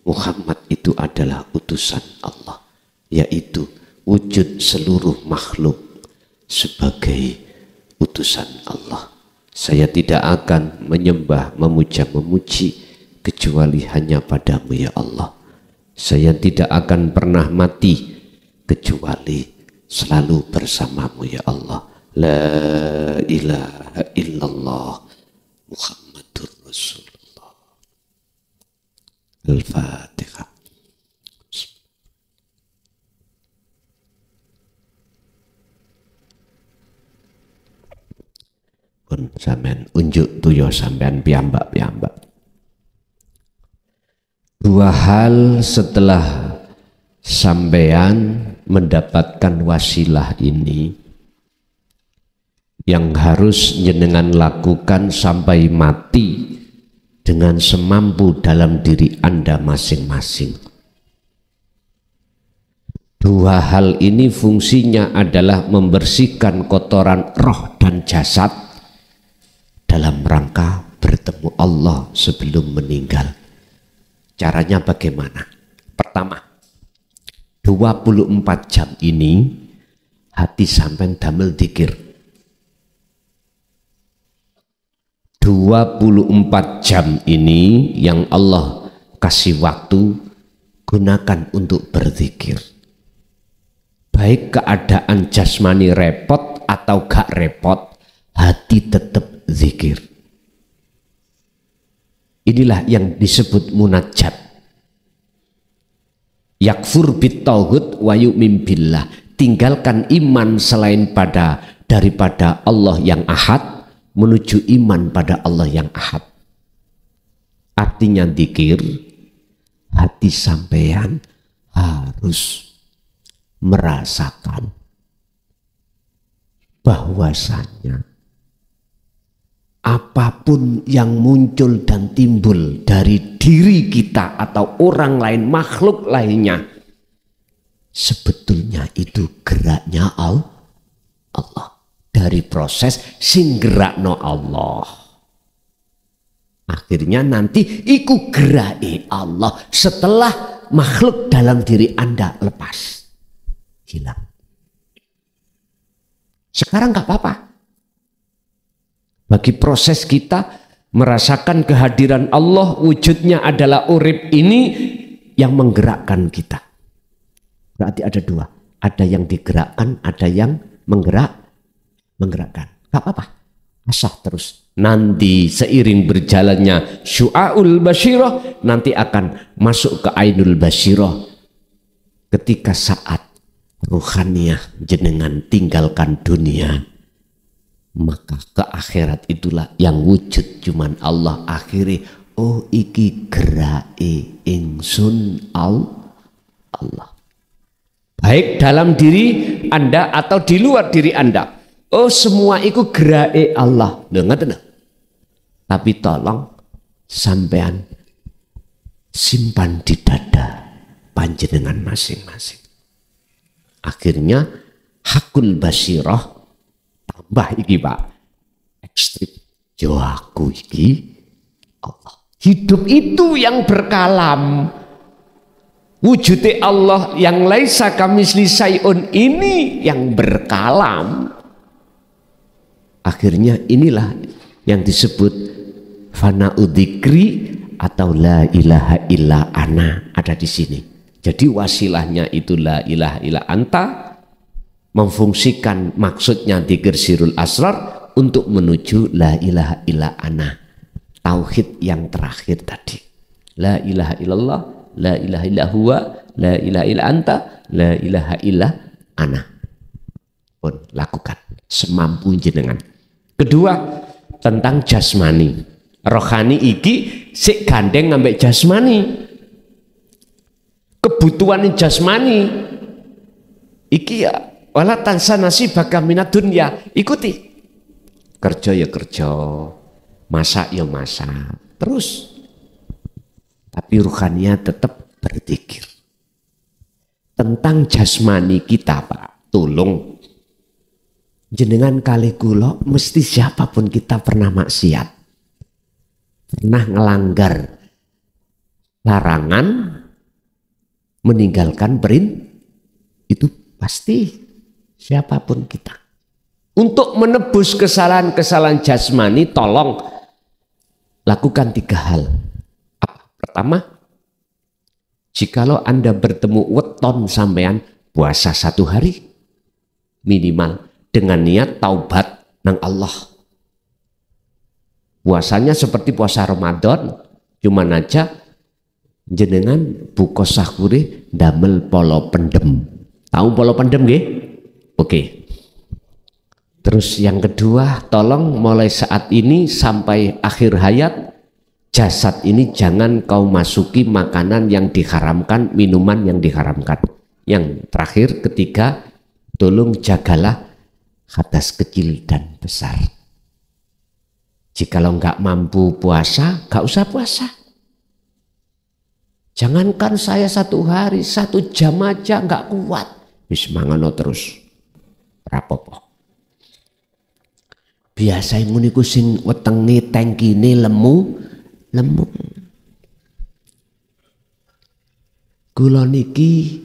Muhammad itu adalah utusan Allah, yaitu wujud seluruh makhluk sebagai utusan Allah. Saya tidak akan menyembah, memuja, memuji kecuali hanya padamu ya Allah. Saya tidak akan pernah mati kecuali selalu bersamamu ya Allah. La ilaha illallah Muhammadur Rasulullah. Al-Fatihah. Pun sampean unjuk tuyo sampean piyambak-piyambak. Dua hal setelah sampean mendapatkan wasilah ini yang harus jenengan lakukan sampai mati dengan semampu dalam diri Anda masing-masing. Dua hal ini fungsinya adalah membersihkan kotoran roh dan jasad dalam rangka bertemu Allah sebelum meninggal. Caranya bagaimana? Pertama, 24 jam ini hati sampean damel dzikir. 24 jam ini yang Allah kasih waktu, gunakan untuk berzikir. Baik keadaan jasmani repot atau gak repot, hati tetap zikir. Inilah yang disebut munajat. Yakfur bittauhid wa yu'min billah. Tinggalkan iman selain daripada Allah yang ahad, menuju iman pada Allah yang ahad. Artinya zikir, hati sampean harus merasakan bahwasanya apapun yang muncul dan timbul dari diri kita atau orang lain, makhluk lainnya, sebetulnya itu geraknya Allah. Dari proses sing gerakno Allah. Akhirnya nanti iku gerake Allah setelah makhluk dalam diri Anda lepas, hilang. Sekarang gak apa-apa. Bagi proses kita merasakan kehadiran Allah, wujudnya adalah urip ini yang menggerakkan kita. Berarti ada dua, ada yang digerakkan, ada yang menggerakkan. Gak apa-apa, asah terus. Nanti seiring berjalannya syu'aul basyirah, nanti akan masuk ke ainul basyirah. Ketika saat ruhaniyah jenengan tinggalkan dunia, maka ke akhirat itulah yang wujud cuman Allah. Akhirnya oh iki gerake ingsun Allah, baik dalam diri Anda atau di luar diri Anda. Oh semua itu gerake Allah. Dengar. Tapi tolong sampean simpan di dada panjenengan masing-masing. Akhirnya hakul basyirah tambah iki Pak, ekstrim. Jo aku iki Allah. Hidup itu yang berkalam. Wujudnya Allah yang laisa kamisli syai'un ini yang berkalam. Akhirnya inilah yang disebut fana'u dzikri atau la ilaha illa ana ada di sini. Jadi wasilahnya itu la ilaha illa anta, memfungsikan maksudnya dzikir sirul asrar, untuk menuju la ilaha illa ana, tauhid yang terakhir tadi. La ilaha illallah, la ilaha illa huwa, la ilaha illa anta, la ilaha illa ana. Pun lakukan semampu jenengan. Kedua, tentang jasmani. Rohani iki sik gandeng ngambek jasmani. Kebutuhan jasmani iki ya wala tansa nasibaka minad dunya, ikuti. Kerja ya kerja, masak ya masak, terus. Tapi ruhaninya tetap berzikir. Tentang jasmani kita, Pak, tolong jenengan kali kula, mesti siapapun kita pernah maksiat, pernah ngelanggar larangan, meninggalkan perintah, itu pasti siapapun kita. Untuk menebus kesalahan-kesalahan jasmani, tolong lakukan 3 hal. Apa? Pertama, jikalau Anda bertemu weton sampean, puasa 1 hari minimal dengan niat taubat nang Allah. Puasanya seperti puasa Ramadan, cuman aja jenengan buka sahure damel polo pendem. Tahu polo pendem nggih? Oke. Terus yang kedua, tolong mulai saat ini sampai akhir hayat, jasad ini jangan kau masuki makanan yang diharamkan, minuman yang diharamkan. Yang terakhir, ketiga, tolong jagalah hadas kecil dan besar. Jikalau nggak mampu puasa, nggak usah puasa. Jangankan saya 1 hari, 1 jam aja nggak kuat. Wis mangano terus. Rapopo. Biasanya muniku sing wetenge tangkine lemu. Kula niki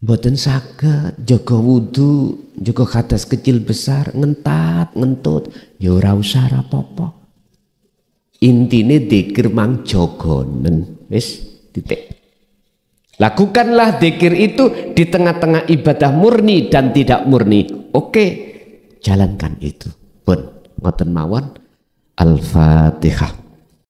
mboten saged jaga wudu, jaga hadas kecil besar, ngentut, ya ora usah rapopo. Intine dzikir mang jogonen, wis titik. Lakukanlah dzikir itu di tengah-tengah ibadah murni dan tidak murni. Oke, jalankan itu. Pun ngoten mawon. Al-Fatihah.